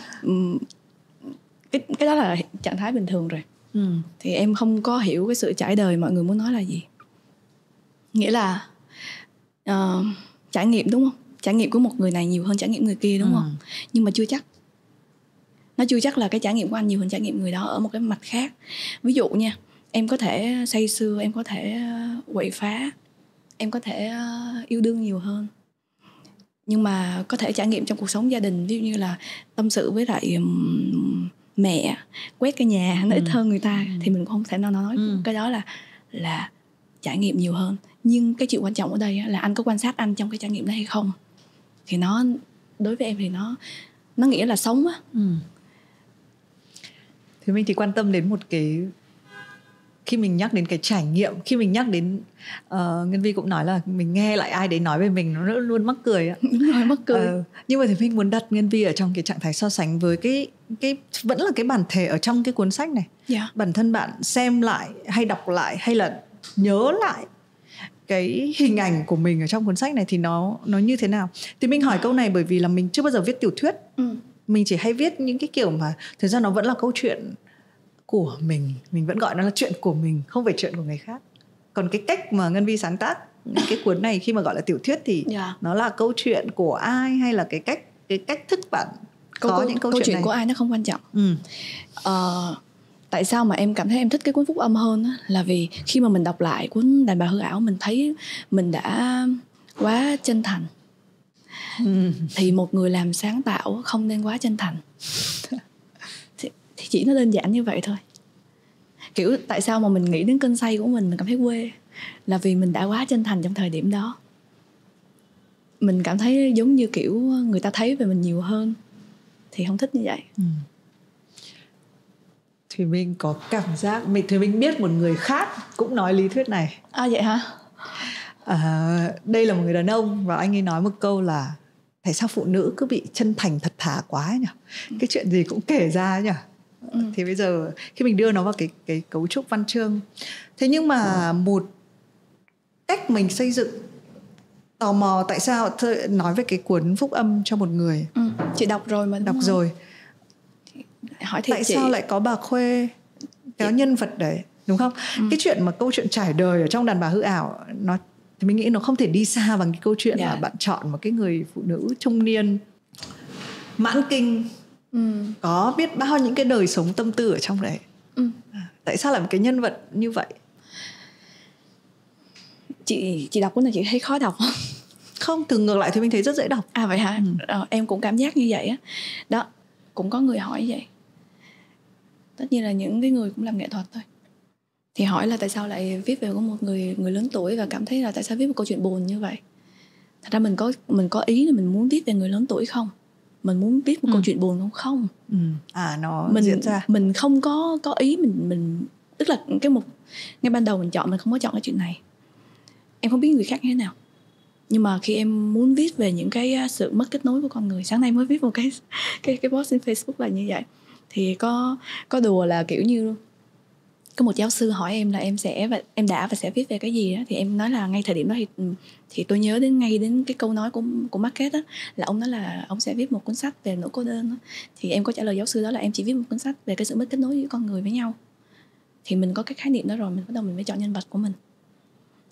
B: cái đó là trạng thái bình thường rồi. Thì em không có hiểu cái sự trải đời mọi người muốn nói là gì. Nghĩa là trải nghiệm, đúng không? Trải nghiệm của một người này nhiều hơn trải nghiệm người kia, đúng không? Nhưng mà chưa chắc. Nó chưa chắc là cái trải nghiệm của anh nhiều hơn trải nghiệm người đó ở một cái mặt khác. Ví dụ nha, em có thể say sưa, em có thể quậy phá, em có thể yêu đương nhiều hơn. Nhưng mà có thể trải nghiệm trong cuộc sống gia đình, ví dụ như là tâm sự với lại mẹ, quét cái nhà nó ít hơn người ta, thì mình cũng không thể nào nói cái đó là trải nghiệm nhiều hơn. Nhưng cái chuyện quan trọng ở đây là anh có quan sát anh trong cái trải nghiệm đó hay không. Thì nó, đối với em thì nó nghĩa là sống á.
A: Thì mình thì quan tâm đến một cái, khi mình nhắc đến cái trải nghiệm, khi mình nhắc đến Ngân Vi cũng nói là mình nghe lại ai đấy nói về mình nó luôn mắc cười ạ.
B: Đúng rồi, mắc cười.
A: Nhưng mà thì mình muốn đặt Ngân Vi ở trong cái trạng thái so sánh với cái vẫn là cái bản thể ở trong cái cuốn sách này. Bản thân bạn xem lại hay đọc lại hay là nhớ lại cái hình ảnh của mình ở trong cuốn sách này thì nó như thế nào? Thì mình hỏi câu này bởi vì là mình chưa bao giờ viết tiểu thuyết. Mình chỉ hay viết những cái kiểu mà thực ra nó vẫn là câu chuyện của mình vẫn gọi nó là chuyện của mình, không phải chuyện của người khác. Còn cái cách mà Ngân Vi sáng tác cái cuốn này khi mà gọi là tiểu thuyết thì nó là câu chuyện của ai, hay là cái cách thức bạn có những câu chuyện này?
B: Của ai nó không quan trọng. Tại sao mà em cảm thấy em thích cái cuốn Phúc Âm hơn á, là vì khi mà mình đọc lại cuốn Đàn bà hư ảo, mình thấy mình đã quá chân thành. Thì một người làm sáng tạo không nên quá chân thành. Thì chỉ nó đơn giản như vậy thôi. Kiểu tại sao mà mình nghĩ đến cơn say của mình cảm thấy quê, là vì mình đã quá chân thành trong thời điểm đó. Mình cảm thấy giống như kiểu người ta thấy về mình nhiều hơn, thì không thích như vậy.
A: Thì mình có cảm giác mình biết một người khác cũng nói lý thuyết này.
B: Vậy hả?
A: Đây là một người đàn ông, và anh ấy nói một câu là tại sao phụ nữ cứ bị chân thành thật thà quá nhỉ? Cái chuyện gì cũng kể ra nhỉ? Thì bây giờ khi mình đưa nó vào cái cấu trúc văn chương, thế nhưng mà một cách mình xây dựng, tò mò tại sao nói về cái cuốn Phúc Âm cho một người.
B: Chị đọc rồi mà.
A: Đọc rồi.
B: Hỏi thiệt,
A: tại sao lại có bà Khuê, cái nhân vật đấy, đúng không? Cái chuyện mà câu chuyện trải đời ở trong Đàn bà hư ảo, nó thì mình nghĩ nó không thể đi xa bằng cái câu chuyện là bạn chọn một cái người phụ nữ trung niên mãn kinh, có biết bao những cái đời sống tâm tư ở trong đấy. Tại sao lại một cái nhân vật như vậy?
B: Chị đọc cuốn này chị thấy khó đọc không?
A: Không, từ ngược lại thì mình thấy rất dễ đọc.
B: Vậy hả? Em cũng cảm giác như vậy á. Đó, cũng có người hỏi vậy. Tất nhiên là những cái người cũng làm nghệ thuật thôi. Thì hỏi là tại sao lại viết về một người lớn tuổi, và cảm thấy là tại sao viết một câu chuyện buồn như vậy. Thật ra mình có ý là mình muốn viết về người lớn tuổi không? Mình muốn viết một câu chuyện buồn không?
A: Nó diễn ra.
B: Mình không có ý mình tức là ngay ban đầu mình không có chọn cái chuyện này. Em không biết người khác như thế nào, nhưng mà khi em muốn viết về những cái sự mất kết nối của con người, sáng nay mới viết một cái post trên Facebook là như vậy. Thì có đùa là kiểu như có một giáo sư hỏi em là em đã và sẽ viết về cái gì đó, thì em nói là ngay thời điểm đó thì tôi nhớ ngay đến cái câu nói của Marquez đó, là ông nói là ông sẽ viết một cuốn sách về nỗi cô đơn đó. Thì em có trả lời giáo sư đó là em chỉ viết một cuốn sách về cái sự mất kết nối với con người với nhau. Thì mình có cái khái niệm đó rồi, mình bắt đầu mình mới chọn nhân vật của mình.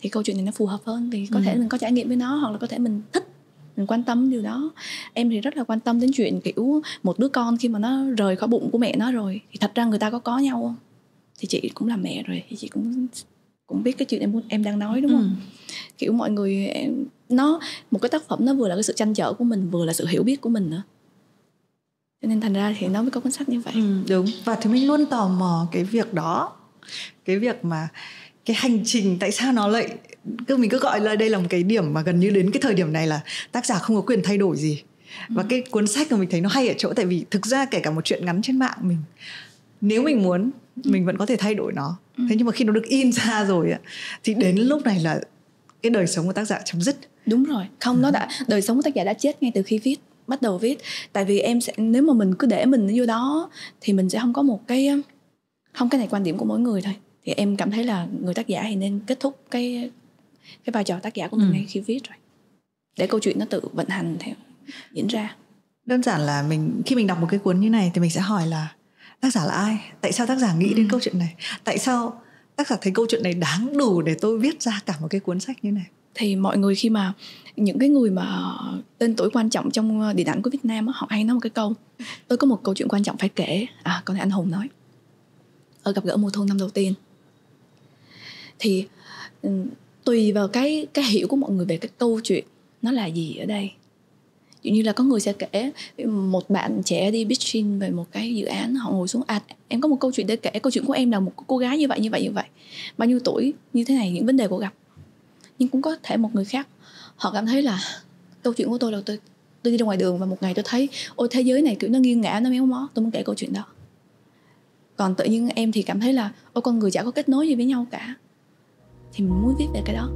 B: Thì câu chuyện này nó phù hợp hơn, vì có thể mình có trải nghiệm với nó, hoặc là có thể mình thích, mình quan tâm điều đó. Em thì rất là quan tâm đến chuyện kiểu một đứa con khi mà nó rời khỏi bụng của mẹ nó rồi, thì thật ra người ta có nhau không? Thì chị cũng là mẹ rồi, thì chị cũng biết cái chuyện em đang nói, đúng không? Kiểu mọi người nó một cái tác phẩm nó vừa là cái sự trăn trở của mình, vừa là sự hiểu biết của mình nữa. Cho nên thành ra thì nó mới có cuốn sách như vậy.
A: Đúng. Và thì mình luôn tò mò cái việc đó, cái việc mà cái hành trình tại sao nó lại mình cứ gọi là đây là một cái điểm mà gần như đến cái thời điểm này là tác giả không có quyền thay đổi gì. Và cái cuốn sách của mình thấy nó hay ở chỗ tại vì thực ra kể cả một chuyện ngắn trên mạng mình, nếu mình muốn mình vẫn có thể thay đổi nó. Thế nhưng mà khi nó được in ra rồi thì đến lúc này là cái đời sống của tác giả chấm dứt.
B: Đúng rồi, không, nó đã, đời sống của tác giả đã chết ngay từ khi bắt đầu viết. Tại vì em sẽ, nếu mà mình cứ để mình vô đó thì mình sẽ không có một cái, không, cái này quan điểm của mỗi người thôi. Thì em cảm thấy là người tác giả thì nên kết thúc cái vai trò tác giả của mình ngay khi viết rồi, để câu chuyện nó tự vận hành theo diễn ra.
A: Đơn giản là khi mình đọc một cái cuốn như này thì mình sẽ hỏi là tác giả là ai? Tại sao tác giả nghĩ đến câu chuyện này? Tại sao tác giả thấy câu chuyện này đáng đủ để tôi viết ra cả một cái cuốn sách như này?
B: Thì mọi người, khi mà những cái người mà tên tuổi quan trọng trong điện ảnh của Việt Nam, họ hay nói một cái câu: tôi có một câu chuyện quan trọng phải kể. Câu này anh Hùng nói ở Gặp Gỡ Mùa Thu năm đầu tiên. Thì tùy vào cái hiểu của mọi người về cái câu chuyện nó là gì ở đây. Dụ như là có người sẽ kể một bạn trẻ đi pitching về một cái dự án, họ ngồi xuống, em có một câu chuyện để kể, câu chuyện của em là một cô gái như vậy, bao nhiêu tuổi, như thế này, những vấn đề cô gặp. Nhưng cũng có thể một người khác, họ cảm thấy là câu chuyện của tôi là tôi đi ra ngoài đường và một ngày tôi thấy ôi thế giới này kiểu nó nghiêng ngả, nó méo mó, tôi muốn kể câu chuyện đó. Còn tự nhiên em thì cảm thấy là ôi con người chả có kết nối gì với nhau cả, thì mình muốn viết về cái đó.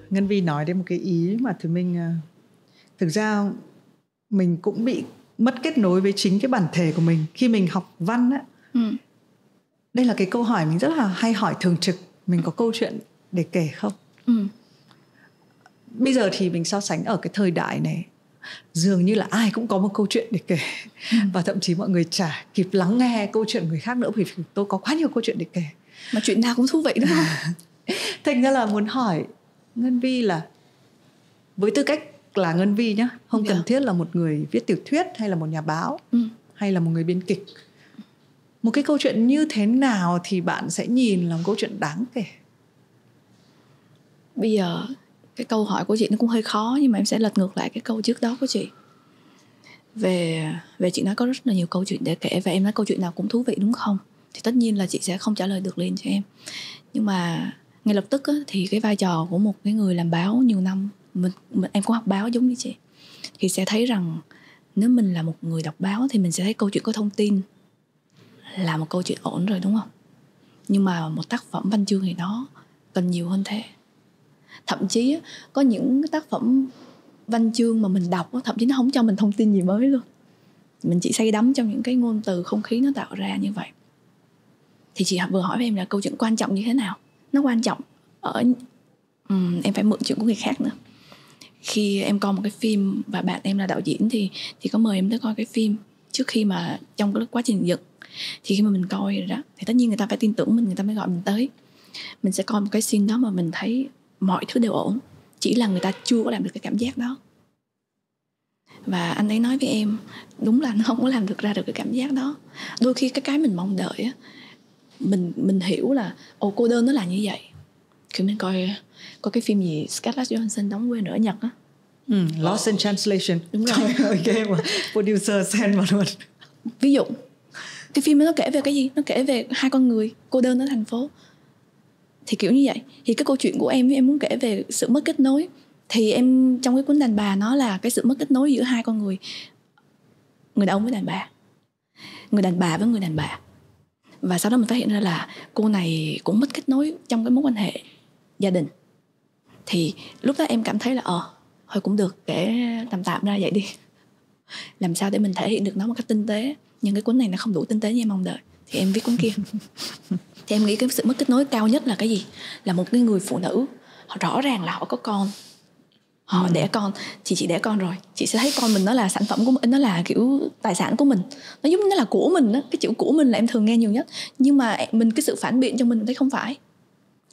A: Ngân Vi nói đến một cái ý mà thực ra mình cũng bị mất kết nối với chính cái bản thể của mình khi mình học văn á. Đây là cái câu hỏi mình rất là hay hỏi thường trực: mình có câu chuyện để kể không? Bây giờ thì mình so sánh ở cái thời đại này, dường như là ai cũng có một câu chuyện để kể. Và thậm chí mọi người chả kịp lắng nghe câu chuyện người khác nữa, vì tôi có quá nhiều câu chuyện để kể.
B: Mà chuyện nào cũng thú vị đúng không?
A: Thành ra là muốn hỏi Ngân Vi là, với tư cách là Ngân Vi nhá, không cần thiết là một người viết tiểu thuyết hay là một nhà báo hay là một người biên kịch, một cái câu chuyện như thế nào thì bạn sẽ nhìn là một câu chuyện đáng kể?
B: Bây giờ cái câu hỏi của chị nó cũng hơi khó, nhưng mà em sẽ lật ngược lại cái câu trước đó của chị. Về chị nói có rất là nhiều câu chuyện để kể, và em nói câu chuyện nào cũng thú vị đúng không? Thì tất nhiên là chị sẽ không trả lời được liền cho em. Nhưng mà ngay lập tức á, thì cái vai trò của một cái người làm báo nhiều năm, em cũng học báo giống như chị, thì sẽ thấy rằng nếu mình là một người đọc báo thì mình sẽ thấy câu chuyện có thông tin là một câu chuyện ổn rồi đúng không? Nhưng mà một tác phẩm văn chương thì nó cần nhiều hơn thế. Thậm chí có những tác phẩm văn chương mà mình đọc, thậm chí nó không cho mình thông tin gì mới luôn. Mình chỉ say đắm trong những cái ngôn từ, không khí nó tạo ra như vậy. Thì chị vừa hỏi với em là câu chuyện quan trọng như thế nào. Nó quan trọng ở em phải mượn chuyện của người khác nữa. Khi em coi một cái phim và bạn em là đạo diễn thì có mời em tới coi cái phim trước khi mà trong cái quá trình dựng. Thì khi mà mình coi rồi đó, thì tất nhiên người ta phải tin tưởng mình, người ta mới gọi mình tới. Mình sẽ coi một cái scene đó mà mình thấy mọi thứ đều ổn, chỉ là người ta chưa có làm được cái cảm giác đó. Và anh ấy nói với em, đúng là nó không có làm được ra được cái cảm giác đó. Đôi khi cái mình mong đợi á, mình hiểu là cô đơn nó là như vậy. Khi mình coi cái phim gì Scarlett Johansson đóng quên ở Nhật á,
A: Lost in Translation.
B: Đúng rồi.
A: Okay, mà producer send vào luôn.
B: Ví dụ cái phim đó nó kể về cái gì? Nó kể về hai con người cô đơn ở thành phố. Thì kiểu như vậy. Thì cái câu chuyện của em muốn kể về sự mất kết nối. Thì em trong cái cuốn Đàn Bà, nó là cái sự mất kết nối giữa hai con người, người đàn ông với đàn bà, người đàn bà với người đàn bà. Và sau đó mình phát hiện ra là cô này cũng mất kết nối trong cái mối quan hệ gia đình. Thì lúc đó em cảm thấy là thôi cũng được, kể tạm ra vậy đi. Làm sao để mình thể hiện được nó một cách tinh tế. Nhưng cái cuốn này nó không đủ tinh tế như em mong đợi, thì em viết cuốn kia. Thì em nghĩ cái sự mất kết nối cao nhất là cái gì? Là một cái người phụ nữ, họ rõ ràng là họ có con, họ đẻ con, chị đẻ con rồi, chị sẽ thấy con mình nó là sản phẩm của mình, nó là kiểu tài sản của mình, nó giống như nó là của mình đó. Cái chữ của mình là em thường nghe nhiều nhất. Nhưng mà mình cái sự phản biện cho mình thấy không phải.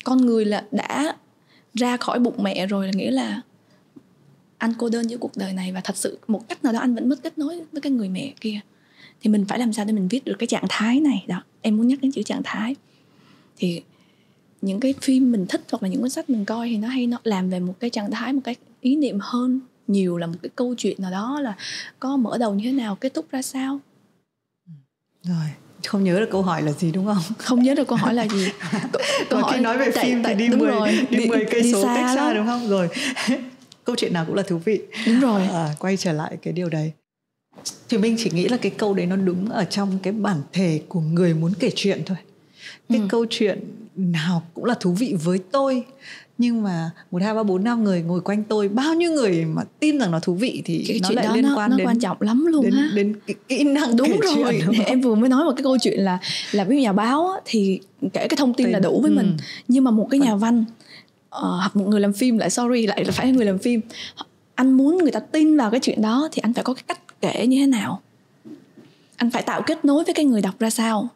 B: Con người là đã ra khỏi bụng mẹ rồi, là nghĩa là anh cô đơn giữa cuộc đời này, và thật sự một cách nào đó anh vẫn mất kết nối với cái người mẹ kia. Thì mình phải làm sao để mình viết được cái trạng thái này đó. Em muốn nhắc đến chữ trạng thái. Thì những cái phim mình thích hoặc là những cuốn sách mình coi thì nó hay nó làm về một cái trạng thái, một cái ý niệm hơn nhiều là một cái câu chuyện nào đó là có mở đầu như thế nào, kết thúc ra sao.
A: Rồi, không nhớ được câu hỏi là gì đúng không?
B: Không nhớ được câu hỏi là gì.
A: Câu hỏi nói về phim thì đi 10 cây số cách xa đúng không? Rồi. Câu chuyện nào cũng là thú vị.
B: Đúng rồi.
A: Quay trở lại cái điều đấy. Thì mình chỉ nghĩ là cái câu đấy nó đúng ở trong cái bản thể của người muốn kể chuyện thôi. Cái câu chuyện nào cũng là thú vị với tôi, nhưng mà 1, 2, 3, 4, 5 người ngồi quanh tôi, bao nhiêu người mà tin rằng nó thú vị thì
B: cái
A: nó lại liên quan
B: nó
A: đến
B: quan trọng lắm luôn ha.
A: Đến kỹ năng
B: đúng
A: kể
B: rồi.
A: chuyện. Đúng rồi.
B: Em vừa mới nói một cái câu chuyện là ví dụ nhà báo á, thì kể cái thông tin là đủ với mình, nhưng mà một cái nhà văn hoặc một người làm phim lại phải người làm phim, anh muốn người ta tin vào cái chuyện đó thì anh phải có cái cách kể như thế nào, anh phải tạo kết nối với cái người đọc ra sao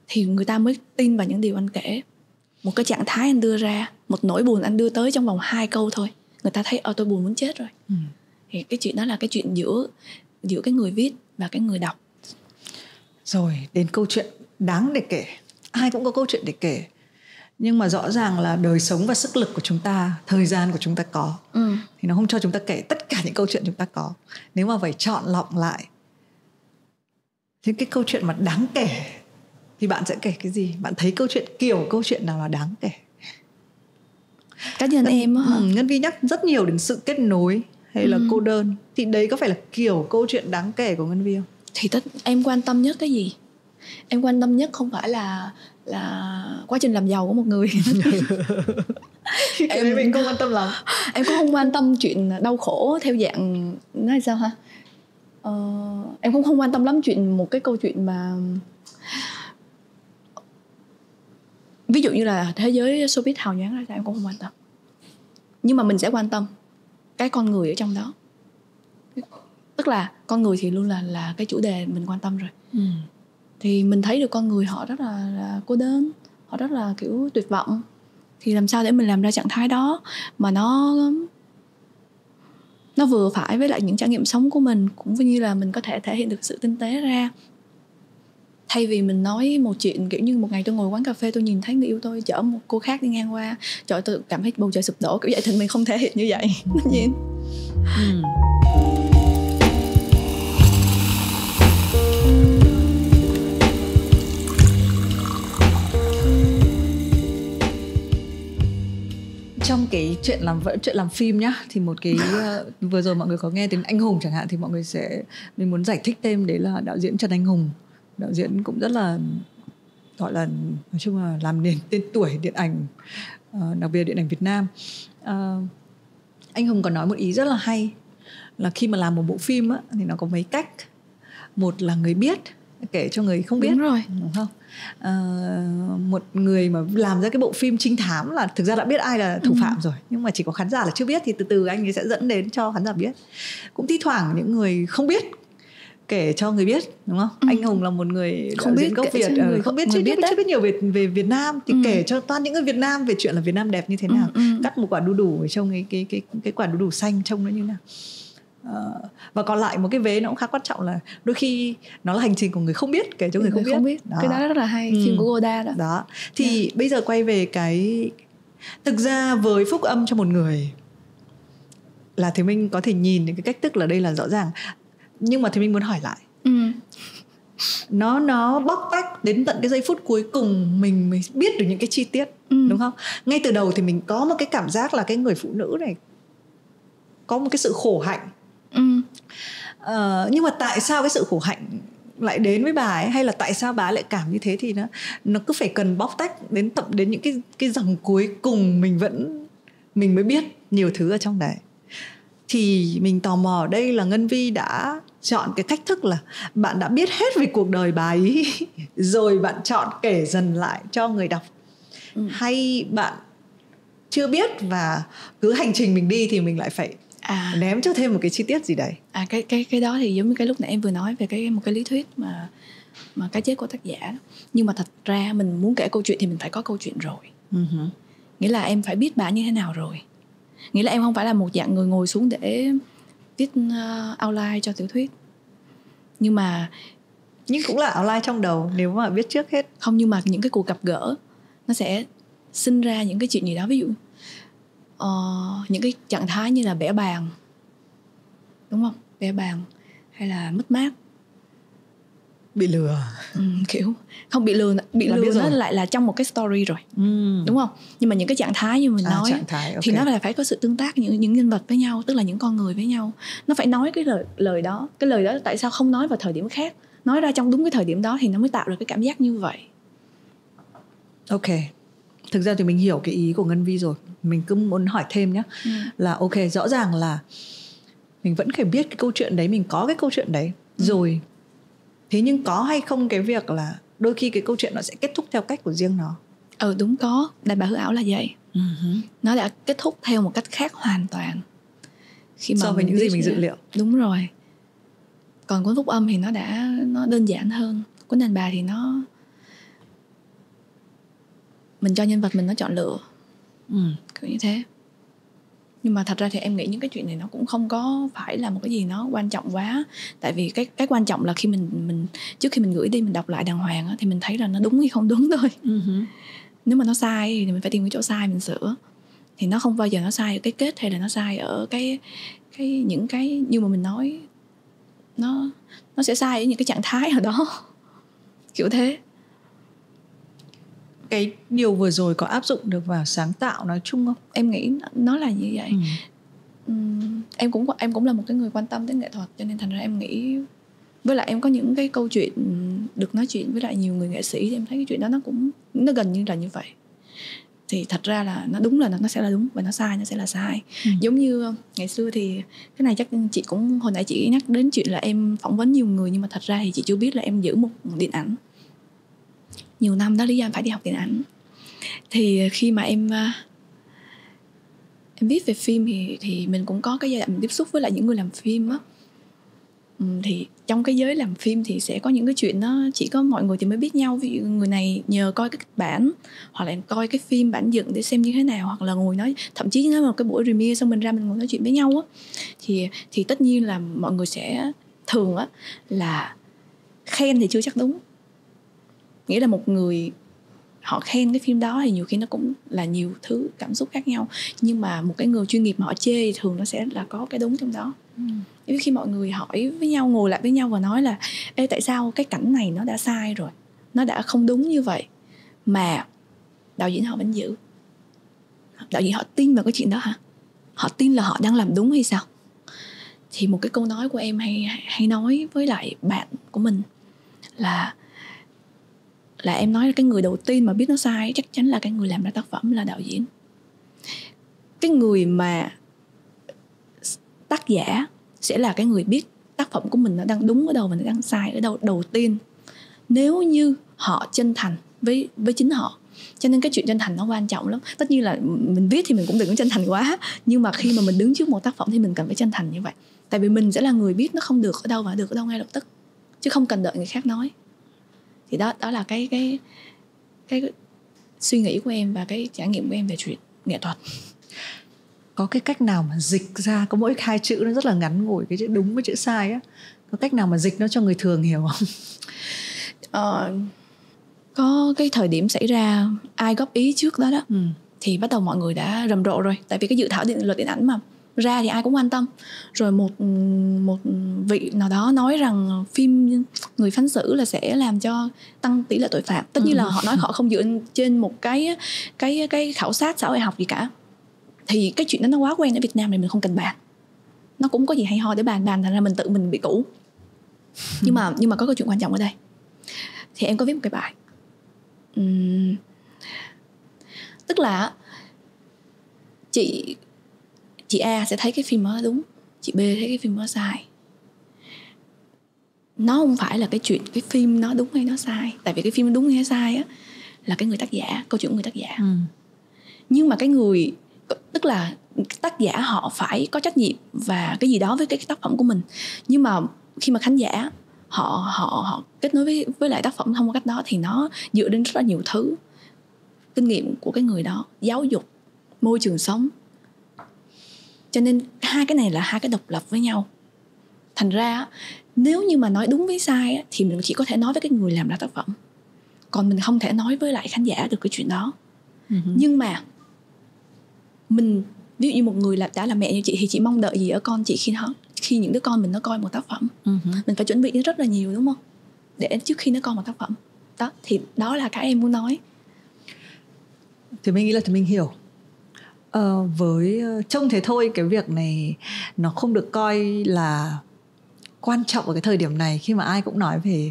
B: thì người ta mới tin vào những điều anh kể. Một cái trạng thái anh đưa ra, một nỗi buồn anh đưa tới trong vòng 2 câu thôi, người ta thấy tôi buồn muốn chết rồi. Thì cái chuyện đó là cái chuyện giữa cái người viết và cái người đọc. Rồi
A: đến câu chuyện đáng để kể. Ai cũng có câu chuyện để kể, nhưng mà rõ ràng là đời sống và sức lực của chúng ta, thời gian của chúng ta có, thì nó không cho chúng ta kể tất cả những câu chuyện chúng ta có. Nếu mà phải chọn lọc lại thì cái câu chuyện mà đáng kể thì bạn sẽ kể cái gì? Bạn thấy câu chuyện nào là đáng kể?
B: Cá nhân em á hả?
A: Ngân Vi nhắc rất nhiều đến sự kết nối hay là cô đơn, thì đấy có phải là kiểu câu chuyện đáng kể của Ngân Vi không?
B: Thì em quan tâm nhất cái gì? Em quan tâm nhất không phải là quá trình làm giàu của một người.
A: Mình không quan tâm lắm.
B: Em cũng không quan tâm chuyện đau khổ theo dạng nói sao ha. Em cũng không quan tâm lắm một cái câu chuyện mà ví dụ như là thế giới showbiz hào nhoáng ra sao, em cũng không quan tâm. Nhưng mà mình sẽ quan tâm cái con người ở trong đó. Tức là con người thì luôn là cái chủ đề mình quan tâm rồi. Thì mình thấy được con người họ rất là cô đơn, họ rất là kiểu tuyệt vọng. Thì làm sao để mình làm ra trạng thái đó mà nó vừa phải với lại những trải nghiệm sống của mình, cũng như là mình có thể thể hiện được sự tinh tế ra. Thay vì mình nói một chuyện kiểu như một ngày tôi ngồi quán cà phê, tôi nhìn thấy người yêu tôi chở một cô khác đi ngang qua, trời, tôi cảm thấy bầu trời sụp đổ kiểu vậy, thì mình không thể hiện như vậy. Nhìn
A: trong cái chuyện làm phim nhá, thì một cái vừa rồi mọi người có nghe đến Anh Hùng chẳng hạn, thì mình muốn giải thích thêm, đấy là đạo diễn Trần Anh Hùng. Đạo diễn cũng rất là gọi là nói chung là làm nên tên tuổi điện ảnh, đặc biệt điện ảnh Việt Nam. Anh Hùng còn nói một ý rất là hay là khi mà làm một bộ phim á, thì nó có mấy cách. Một là người biết kể cho người không biết.
B: Đúng rồi.
A: Đúng không? Một người mà làm ra cái bộ phim trinh thám là thực ra đã biết ai là thủ phạm rồi, nhưng mà chỉ có khán giả là chưa biết, thì từ từ anh ấy sẽ dẫn đến cho khán giả biết. Cũng thi thoảng những người không biết kể cho người biết, đúng không? Anh Hùng là một người
B: không biết
A: gốc Việt, không biết chưa biết nhiều về Việt Nam, thì kể cho toàn những người Việt Nam về chuyện là Việt Nam đẹp như thế nào. Cắt một quả đu đủ ở trong cái quả đu đủ xanh trông nó như nào. Và còn lại một cái vế nó cũng khá quan trọng là đôi khi nó là hành trình của người không biết kể cho người không biết.
B: Đó. Cái đó rất là hay, phim của Goda đó.
A: Thì bây giờ quay về cái, thực ra với phúc âm cho một người là thì mình có thể nhìn những cái cách thức là đây là rõ ràng, nhưng mà thì mình muốn hỏi lại, nó bóc tách đến tận cái giây phút cuối cùng mình mới biết được những cái chi tiết, đúng không? Ngay từ đầu thì mình có một cái cảm giác là cái người phụ nữ này có một cái sự khổ hạnh. Nhưng mà tại sao cái sự khổ hạnh lại đến với bà ấy, hay là tại sao bà ấy lại cảm như thế, thì nó cứ phải cần bóc tách đến những cái dòng cuối cùng mình mới biết nhiều thứ ở trong đấy. Thì mình tò mò ở đây là Ngân Vi đã chọn cái cách thức là bạn đã biết hết về cuộc đời bà ấy rồi bạn chọn kể dần lại cho người đọc, hay bạn chưa biết và cứ hành trình mình đi thì mình lại phải ném cho thêm một cái chi tiết gì đấy.
B: Cái đó thì giống như cái lúc nãy em vừa nói về một cái lý thuyết mà cái chết của tác giả. Nhưng mà thật ra mình muốn kể câu chuyện thì mình phải có câu chuyện rồi. Nghĩa là em phải biết bà như thế nào rồi. Nghĩa là em không phải là một dạng người ngồi xuống để viết outline cho tiểu thuyết, nhưng
A: cũng là outline trong đầu nếu mà biết trước hết.
B: Không, nhưng mà những cái cuộc gặp gỡ nó sẽ sinh ra những cái chuyện gì đó. Ví dụ những cái trạng thái như là bẽ bàng, đúng không? Bẽ bàng hay là mất mát.
A: bị lừa.
B: Kiểu không bị lừa nó lại là trong một cái story rồi, đúng không? Nhưng mà những cái trạng thái như mình nói
A: okay.
B: Thì nó là phải có sự tương tác những nhân vật với nhau, tức là những con người với nhau. Nó phải nói cái lời đó. Cái lời đó tại sao không nói vào thời điểm khác, nói ra trong đúng cái thời điểm đó thì nó mới tạo được cái cảm giác như vậy.
A: Ok, thực ra thì mình hiểu cái ý của Ngân Vi rồi. Mình cứ muốn hỏi thêm nhé. Là ok, rõ ràng là mình vẫn phải biết cái câu chuyện đấy, mình có cái câu chuyện đấy rồi. Thế nhưng có hay không cái việc là đôi khi cái câu chuyện nó sẽ kết thúc theo cách của riêng nó?
B: Đúng, có. Đàn bà hư ảo là vậy. Nó đã kết thúc theo một cách khác hoàn toàn khi mà
A: so với những gì mình dự liệu.
B: Đúng rồi. Còn cuốn Phúc Âm thì nó đơn giản hơn. Cuốn Đàn Bà thì mình cho nhân vật mình nó chọn lựa, kiểu như thế. Nhưng mà thật ra thì em nghĩ những cái chuyện này nó cũng không có phải là một cái gì nó quan trọng quá. Tại vì cái quan trọng là khi mình trước khi mình gửi đi, mình đọc lại đàng hoàng á, thì mình thấy là nó đúng hay không đúng thôi. Nếu mà nó sai thì mình phải tìm cái chỗ sai mình sửa. Thì nó không bao giờ nó sai ở cái kết, hay là nó sai ở cái những cái như mà mình nói, nó sẽ sai ở những cái trạng thái ở đó, kiểu thế.
A: Cái điều vừa rồi có áp dụng được vào sáng tạo nói chung không?
B: Em nghĩ nó là như vậy. Em cũng là một cái người quan tâm đến nghệ thuật, cho nên thành ra em nghĩ, với lại em có những cái câu chuyện được nói chuyện với lại nhiều người nghệ sĩ, thì em thấy cái chuyện đó nó gần như là như vậy. Thì thật ra là nó đúng là nó sẽ là đúng, và nó sai nó sẽ là sai. Giống như ngày xưa thì cái này chắc chị cũng hồi nãy chị nhắc đến chuyện là em phỏng vấn nhiều người, nhưng mà thật ra thì chị chưa biết là em giữ một điện ảnh nhiều năm đó, lý do em phải đi học điện ảnh. Thì khi mà em viết về phim thì mình cũng có cái giai đoạn mình tiếp xúc với lại những người làm phim á. Thì trong cái giới làm phim thì sẽ có những cái chuyện nó chỉ có mọi người thì mới biết nhau. Ví dụ người này nhờ coi cái kịch bản, hoặc là coi cái phim bản dựng để xem như thế nào, hoặc là ngồi nói, thậm chí nếu mà cái buổi premiere xong mình ra mình ngồi nói chuyện với nhau á, thì tất nhiên là mọi người sẽ thường á là khen thì chưa chắc đúng. Nghĩa là một người họ khen cái phim đó thì nhiều khi nó cũng là nhiều thứ cảm xúc khác nhau. Nhưng mà một cái người chuyên nghiệp mà họ chê thì thường nó sẽ là có cái đúng trong đó. Khi mọi người hỏi với nhau, ngồi lại với nhau và nói là ê, tại sao cái cảnh này nó đã sai rồi, nó đã không đúng như vậy, mà đạo diễn họ vẫn giữ. Đạo diễn họ tin vào cái chuyện đó hả? Họ tin là họ đang làm đúng hay sao? Thì một cái câu nói của em hay nói với lại bạn của mình là em nói là cái người đầu tiên mà biết nó sai chắc chắn là cái người làm ra tác phẩm, là đạo diễn. Cái người mà tác giả sẽ là cái người biết tác phẩm của mình nó đang đúng ở đâu và nó đang sai ở đâu đầu tiên, nếu như họ chân thành với chính họ. Cho nên cái chuyện chân thành nó quan trọng lắm. Tất nhiên là mình viết thì mình cũng đừng có chân thành quá, nhưng mà khi mà mình đứng trước một tác phẩm thì mình cần phải chân thành như vậy. Tại vì mình sẽ là người biết nó không được ở đâu và được ở đâu ngay lập tức, chứ không cần đợi người khác nói. Thì đó là cái suy nghĩ của em và cái trải nghiệm của em về chuyện nghệ thuật.
A: Có cái cách nào mà dịch ra, có mỗi 2 chữ nó rất là ngắn ngủi, cái chữ đúng với chữ sai á, có cách nào mà dịch nó cho người thường hiểu không?
B: Có cái thời điểm xảy ra ai góp ý trước đó thì bắt đầu mọi người đã rầm rộ rồi. Tại vì cái dự thảo luật điện ảnh mà ra thì ai cũng quan tâm. Rồi một vị nào đó nói rằng phim người phán xử là sẽ làm cho tăng tỷ lệ tội phạm. Tất nhiên là họ nói họ không dựa trên một cái khảo sát xã hội học gì cả. Thì cái chuyện đó nó quá quen ở Việt Nam này, mình không cần bàn. Nó cũng có gì hay ho để bàn, thành ra mình tự mình bị cũ. Nhưng mà có câu chuyện quan trọng ở đây. Thì em có viết một cái bài. Tức là chị A sẽ thấy cái phim đó đúng, chị B thấy cái phim đó sai. Nó không phải là cái chuyện cái phim nó đúng hay nó sai. Tại vì cái phim nó đúng hay sai á là cái người tác giả, câu chuyện của người tác giả. Nhưng mà cái người, tức là tác giả họ phải có trách nhiệm và cái gì đó với cái tác phẩm của mình. Nhưng mà khi mà khán giả họ kết nối với lại tác phẩm thông qua cách đó, thì nó dựa đến rất là nhiều thứ. Kinh nghiệm của cái người đó, giáo dục, môi trường sống. Cho nên hai cái này là hai cái độc lập với nhau. Thành ra nếu như mà nói đúng với sai thì mình chỉ có thể nói với cái người làm ra tác phẩm, còn mình không thể nói với lại khán giả được cái chuyện đó. Nhưng mà mình, ví dụ như một người đã là mẹ như chị, thì chị mong đợi gì ở con chị khi những đứa con mình nó coi một tác phẩm? Mình phải chuẩn bị rất là nhiều, đúng không? để trước khi nó có một tác phẩm. Đó, thì đó là cái em muốn nói.
A: Thì mình nghĩ là thì mình hiểu. Với trông thế thôi, cái việc này nó không được coi là quan trọng ở cái thời điểm này, khi mà ai cũng nói về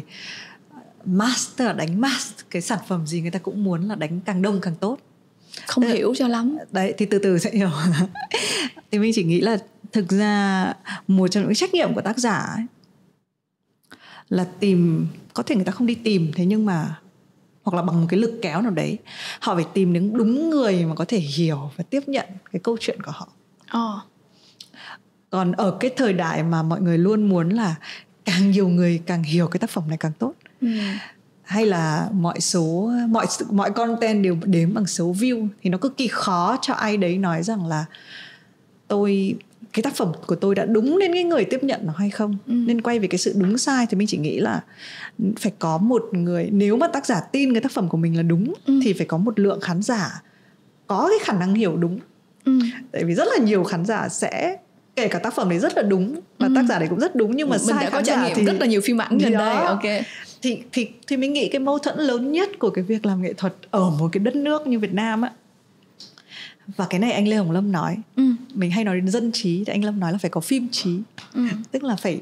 A: mass, tức là đánh mass, cái sản phẩm gì người ta cũng muốn là đánh càng đông càng tốt.
B: Không hiểu cho lắm.
A: Đấy, thì từ từ sẽ hiểu. Thì mình chỉ nghĩ là thực ra một trong những trách nhiệm của tác giả ấy là tìm, có thể người ta không đi tìm, thế nhưng mà hoặc là bằng một cái lực kéo nào đấy, họ phải tìm đến đúng người mà có thể hiểu và tiếp nhận cái câu chuyện của họ. Còn ở cái thời đại mà mọi người luôn muốn là càng nhiều người càng hiểu cái tác phẩm này càng tốt, hay là mọi content đều đếm bằng số view, thì nó cực kỳ khó cho ai đấy nói rằng là cái tác phẩm của tôi đã đúng đến cái người tiếp nhận nó hay không. Nên quay về cái sự đúng sai thì mình chỉ nghĩ là phải có một người, nếu mà tác giả tin cái tác phẩm của mình là đúng thì phải có một lượng khán giả có cái khả năng hiểu đúng. Tại vì rất là nhiều khán giả sẽ kể cả tác phẩm đấy rất là đúng và tác giả đấy cũng rất đúng, nhưng mà
B: mình
A: sai
B: đã
A: khán
B: có
A: giả
B: trải nghiệm
A: thì
B: rất là nhiều phim ảnh gần đây. Ok.
A: Thì mình nghĩ cái mâu thuẫn lớn nhất của cái việc làm nghệ thuật ở một cái đất nước như Việt Nam á, và cái này anh Lê Hồng Lâm nói, mình hay nói đến dân trí, thì anh Lâm nói là phải có phim trí. Tức là phải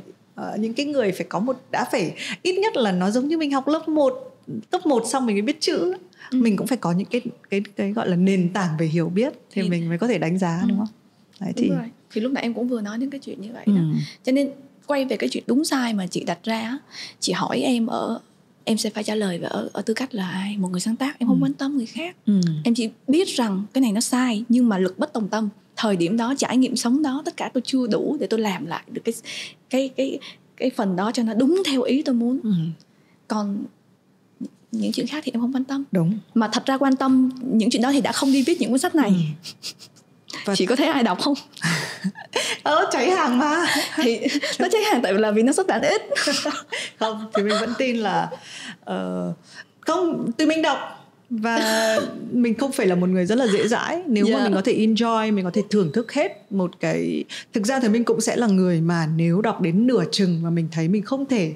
A: những cái người phải có đã phải ít nhất là nó giống như mình học lớp 1 xong mình mới biết chữ. Mình cũng phải có những cái gọi là nền tảng về hiểu biết thì mình mới có thể đánh giá, đúng không? Đấy,
B: đúng rồi. Thì lúc nãy em cũng vừa nói đến cái chuyện như vậy đó. Cho nên quay về cái chuyện đúng sai mà chị đặt ra, chị hỏi em sẽ phải trả lời ở tư cách là ai, một người sáng tác. Em không quan tâm người khác. Em chỉ biết rằng cái này nó sai, nhưng mà lực bất tòng tâm, thời điểm đó, trải nghiệm sống đó, tất cả tôi chưa đủ để tôi làm lại được cái phần đó cho nó đúng theo ý tôi muốn. Còn những chuyện khác thì em không quan tâm.
A: Đúng.
B: Mà thật ra quan tâm những chuyện đó thì đã không đi viết những cuốn sách này. Chị có thấy ai đọc không?
A: Cháy hàng mà.
B: Thì nó cháy hàng tại vì nó xuất bản ít.
A: Không, thì mình vẫn tin là không, tụi mình đọc và mình không phải là một người rất là dễ dãi. Nếu mà mình có thể enjoy, mình có thể thưởng thức hết một cái, thực ra thì mình cũng sẽ là người mà nếu đọc đến nửa chừng mà mình thấy mình không thể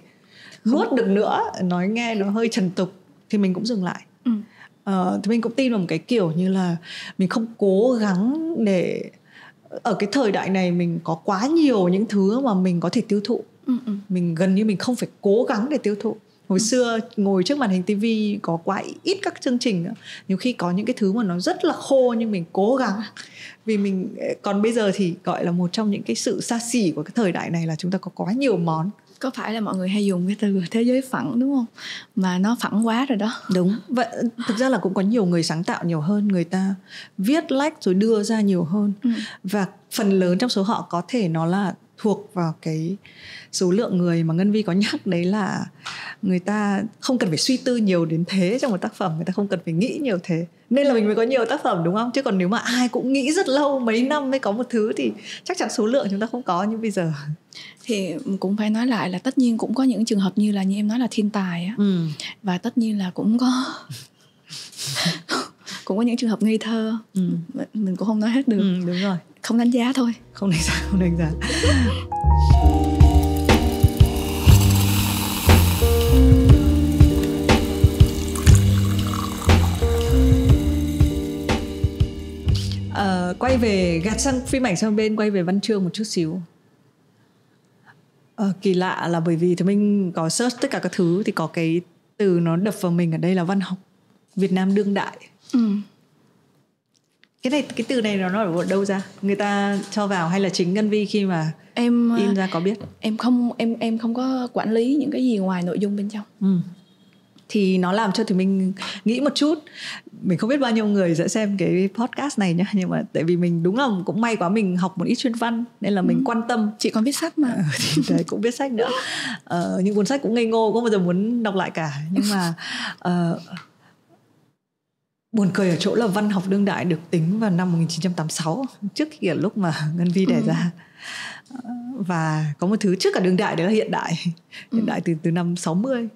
A: nuốt được nữa, nói nghe nó hơi trần tục, thì mình cũng dừng lại. Thì mình cũng tin vào một cái kiểu như là mình không cố gắng để ở cái thời đại này mình có quá nhiều những thứ mà mình có thể tiêu thụ. Mình gần như mình không phải cố gắng để tiêu thụ. Hồi xưa ngồi trước màn hình tivi có quá ít các chương trình nữa. Nhiều khi có những cái thứ mà nó rất là khô nhưng mình cố gắng. Vì mình, còn bây giờ thì gọi là một trong những cái sự xa xỉ của cái thời đại này là chúng ta có quá nhiều món.
B: Có phải là mọi người hay dùng cái từ thế giới phẳng đúng không? Mà nó phẳng quá rồi đó.
A: Đúng. Vậy thực ra là cũng có nhiều người sáng tạo nhiều hơn, người ta viết lách rồi đưa ra nhiều hơn. Và phần lớn trong số họ có thể nó là thuộc vào cái số lượng người mà Ngân Vi có nhắc, đấy là người ta không cần phải suy tư nhiều đến thế trong một tác phẩm, người ta không cần phải nghĩ nhiều thế, nên là mình mới có nhiều tác phẩm, đúng không? Chứ còn nếu mà ai cũng nghĩ rất lâu, mấy năm mới có một thứ thì chắc chắn số lượng chúng ta không có như bây giờ.
B: Thì cũng phải nói lại là tất nhiên cũng có những trường hợp như em nói là thiên tài á. Và tất nhiên là cũng có cũng có những trường hợp ngây thơ. Mình cũng không nói hết được.
A: Đúng rồi.
B: Không đánh giá thôi.
A: Không đánh giá. Quay về, gạt sang phim ảnh sang bên, quay về văn chương một chút xíu. Kỳ lạ là bởi vì thì mình có search tất cả các thứ thì có cái từ nó đập vào mình ở đây là văn học Việt Nam đương đại. Cái từ này nó ở đâu ra? Người ta cho vào hay là chính Ngân Vi khi mà em in ra có biết?
B: Em không có quản lý những cái gì ngoài nội dung bên trong.
A: Thì nó làm cho thì mình nghĩ một chút. Mình không biết bao nhiêu người sẽ xem cái podcast này nhá, nhưng mà tại vì mình đúng là cũng may quá, mình học một ít chuyên văn nên là mình quan tâm.
B: Chị còn viết sách mà.
A: Thì đấy, cũng viết sách nữa. Những cuốn sách cũng ngây ngô, không bao giờ muốn đọc lại cả. Nhưng mà buồn cười ở chỗ là văn học đương đại được tính vào năm 1986, trước cái lúc mà Ngân Vi đẻ ra. Và có một thứ trước cả đương đại, đấy là hiện đại. Hiện đại từ năm 60.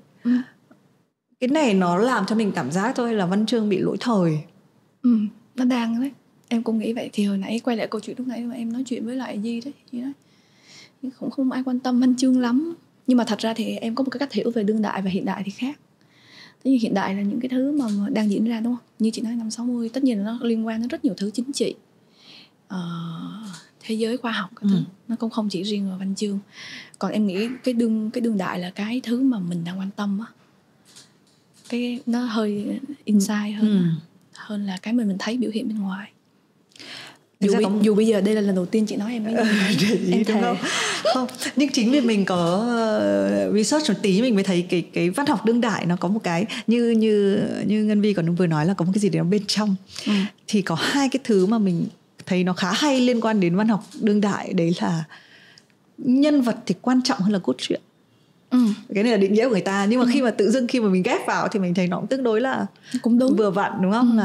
A: Cái này nó làm cho mình cảm giác thôi là văn chương bị lỗi thời.
B: Nó đang đấy. Em cũng nghĩ vậy. Thì hồi nãy quay lại câu chuyện lúc nãy mà em nói chuyện với lại Di đấy, nhưng cũng không ai quan tâm văn chương lắm. Nhưng mà thật ra thì em có một cái cách hiểu về đương đại và hiện đại thì khác. Tất nhiên hiện đại là những cái thứ mà đang diễn ra, đúng không? Như chị nói năm 60, tất nhiên là nó liên quan đến rất nhiều thứ chính trị, thế giới khoa học các thứ. Nó cũng không chỉ riêng vào văn chương. Còn em nghĩ cái đương đại là cái thứ mà mình đang quan tâm á, cái nó hơi inside hơn là cái mình thấy biểu hiện bên ngoài. Dù bây giờ đây là lần đầu tiên chị nói em em thề.
A: Không, nhưng chính vì mình có research một tí mình mới thấy cái văn học đương đại nó có một cái như Ngân Vi còn vừa nói là có một cái gì đấy nó bên trong. Thì có hai cái thứ mà mình thấy nó khá hay liên quan đến văn học đương đại, đấy là nhân vật thì quan trọng hơn là cốt truyện. Cái này là định nghĩa của người ta, nhưng mà khi mà tự dưng khi mà mình ghép vào thì mình thấy nó cũng tương đối là
B: cũng đúng,
A: vừa vặn, đúng không?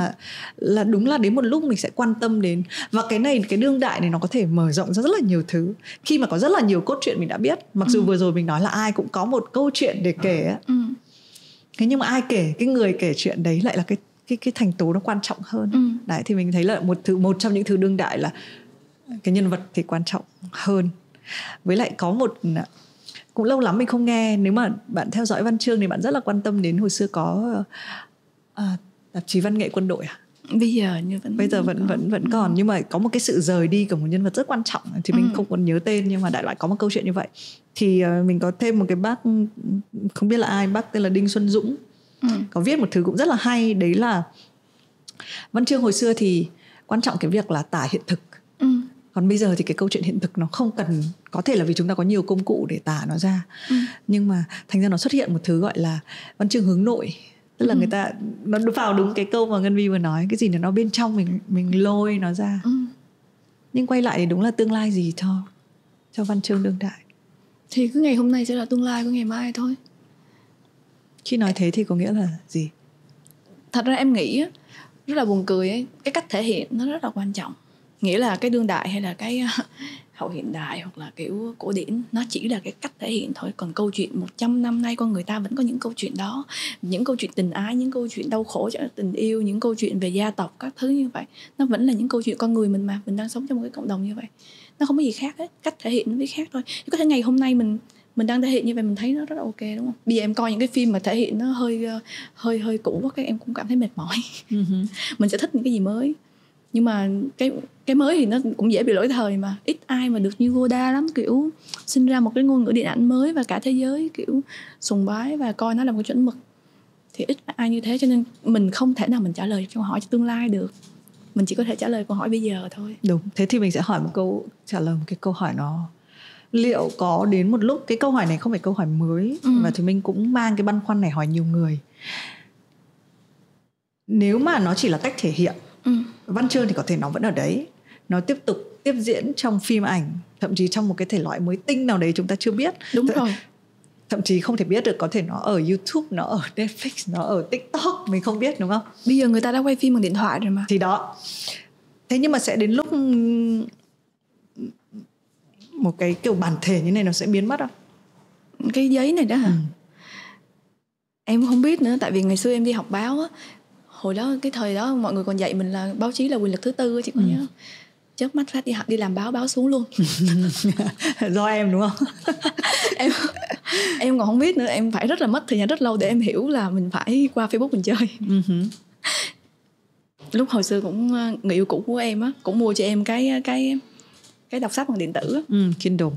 A: Là đúng là đến một lúc mình sẽ quan tâm đến. Và cái đương đại này nó có thể mở rộng ra rất là nhiều thứ. Khi mà có rất là nhiều cốt truyện mình đã biết, mặc dù vừa rồi mình nói là ai cũng có một câu chuyện để kể á. Thế nhưng mà ai kể, cái người kể chuyện đấy lại là cái thành tố nó quan trọng hơn. Đấy, thì mình thấy là một trong những thứ đương đại là cái nhân vật thì quan trọng hơn. Với lại có một, cũng lâu lắm mình không nghe, nếu mà bạn theo dõi văn chương thì bạn rất là quan tâm đến hồi xưa có tạp chí văn nghệ quân đội à? Bây giờ vẫn còn, nhưng mà có một cái sự rời đi của một nhân vật rất quan trọng thì mình không còn nhớ tên, nhưng mà đại loại có một câu chuyện như vậy. Thì mình có thêm một cái bác, không biết là ai, bác tên là Đinh Xuân Dũng, có viết một thứ cũng rất là hay, đấy là văn chương hồi xưa thì quan trọng cái việc là tả hiện thực. Còn bây giờ thì cái câu chuyện hiện thực nó không cần, có thể là vì chúng ta có nhiều công cụ để tả nó ra, nhưng mà thành ra nó xuất hiện một thứ gọi là văn chương hướng nội. Tức là người ta, nó vào đúng cái câu mà Ngân Vi vừa nói, cái gì nó bên trong mình lôi nó ra. Nhưng quay lại thì đúng là tương lai gì cho văn chương đương đại?
B: Thì cứ ngày hôm nay sẽ là tương lai của ngày mai thôi.
A: Khi nói thế thì có nghĩa là gì?
B: Thật ra em nghĩ rất là buồn cười ấy, cái cách thể hiện nó rất là quan trọng. Nghĩa là cái đương đại hay là cái hậu hiện đại hoặc là kiểu cổ điển, nó chỉ là cái cách thể hiện thôi. Còn câu chuyện 100 năm nay con người ta vẫn có những câu chuyện đó, những câu chuyện tình ái, những câu chuyện đau khổ cho tình yêu, những câu chuyện về gia tộc, các thứ như vậy. Nó vẫn là những câu chuyện con người mình mà, mình đang sống trong một cái cộng đồng như vậy. Nó không có gì khác hết, cách thể hiện nó mới khác thôi. Có thể ngày hôm nay mình đang thể hiện như vậy mình thấy nó rất là ok, đúng không? Bây giờ em coi những cái phim mà thể hiện nó hơi cũ quá, các em cũng cảm thấy mệt mỏi. Mình sẽ thích những cái gì mới. Nhưng mà cái mới thì nó cũng dễ bị lỗi thời mà. Ít ai mà được như Godard lắm, kiểu sinh ra một cái ngôn ngữ điện ảnh mới và cả thế giới kiểu sùng bái và coi nó là một cái chuẩn mực. Thì ít ai như thế, cho nên mình không thể nào mình trả lời câu hỏi cho tương lai được. Mình chỉ có thể trả lời câu hỏi bây giờ thôi.
A: Đúng, thế thì mình sẽ hỏi trả lời một cái câu hỏi nó liệu có đến một lúc, cái câu hỏi này không phải câu hỏi mới, và thì mình cũng mang cái băn khoăn này hỏi nhiều người. Nếu mà nó chỉ là cách thể hiện, văn chương thì có thể nó vẫn ở đấy, nó tiếp tục tiếp diễn trong phim ảnh, thậm chí trong một cái thể loại mới tinh nào đấy chúng ta chưa biết.
B: Đúng rồi.
A: Thậm chí không thể biết được, có thể nó ở YouTube, nó ở Netflix, nó ở TikTok, mình không biết, đúng không?
B: Bây giờ người ta đã quay phim bằng điện thoại rồi mà.
A: Thì đó. Thế nhưng mà sẽ đến lúc một cái kiểu bản thể như này nó sẽ biến mất không?
B: Cái giấy này đó hả? Em không biết nữa, tại vì ngày xưa em đi học báo á, hồi đó cái thời đó mọi người còn dạy mình là báo chí là quyền lực thứ tư, chị có nhớ không? Chớp mắt phát đi làm báo xuống luôn.
A: Do em đúng không?
B: em còn không biết nữa, em phải rất là mất thời gian rất lâu để em hiểu là mình phải qua Facebook mình chơi. Lúc hồi xưa cũng người yêu cũ của em á cũng mua cho em cái đọc sách bằng điện tử á.
A: Kindle.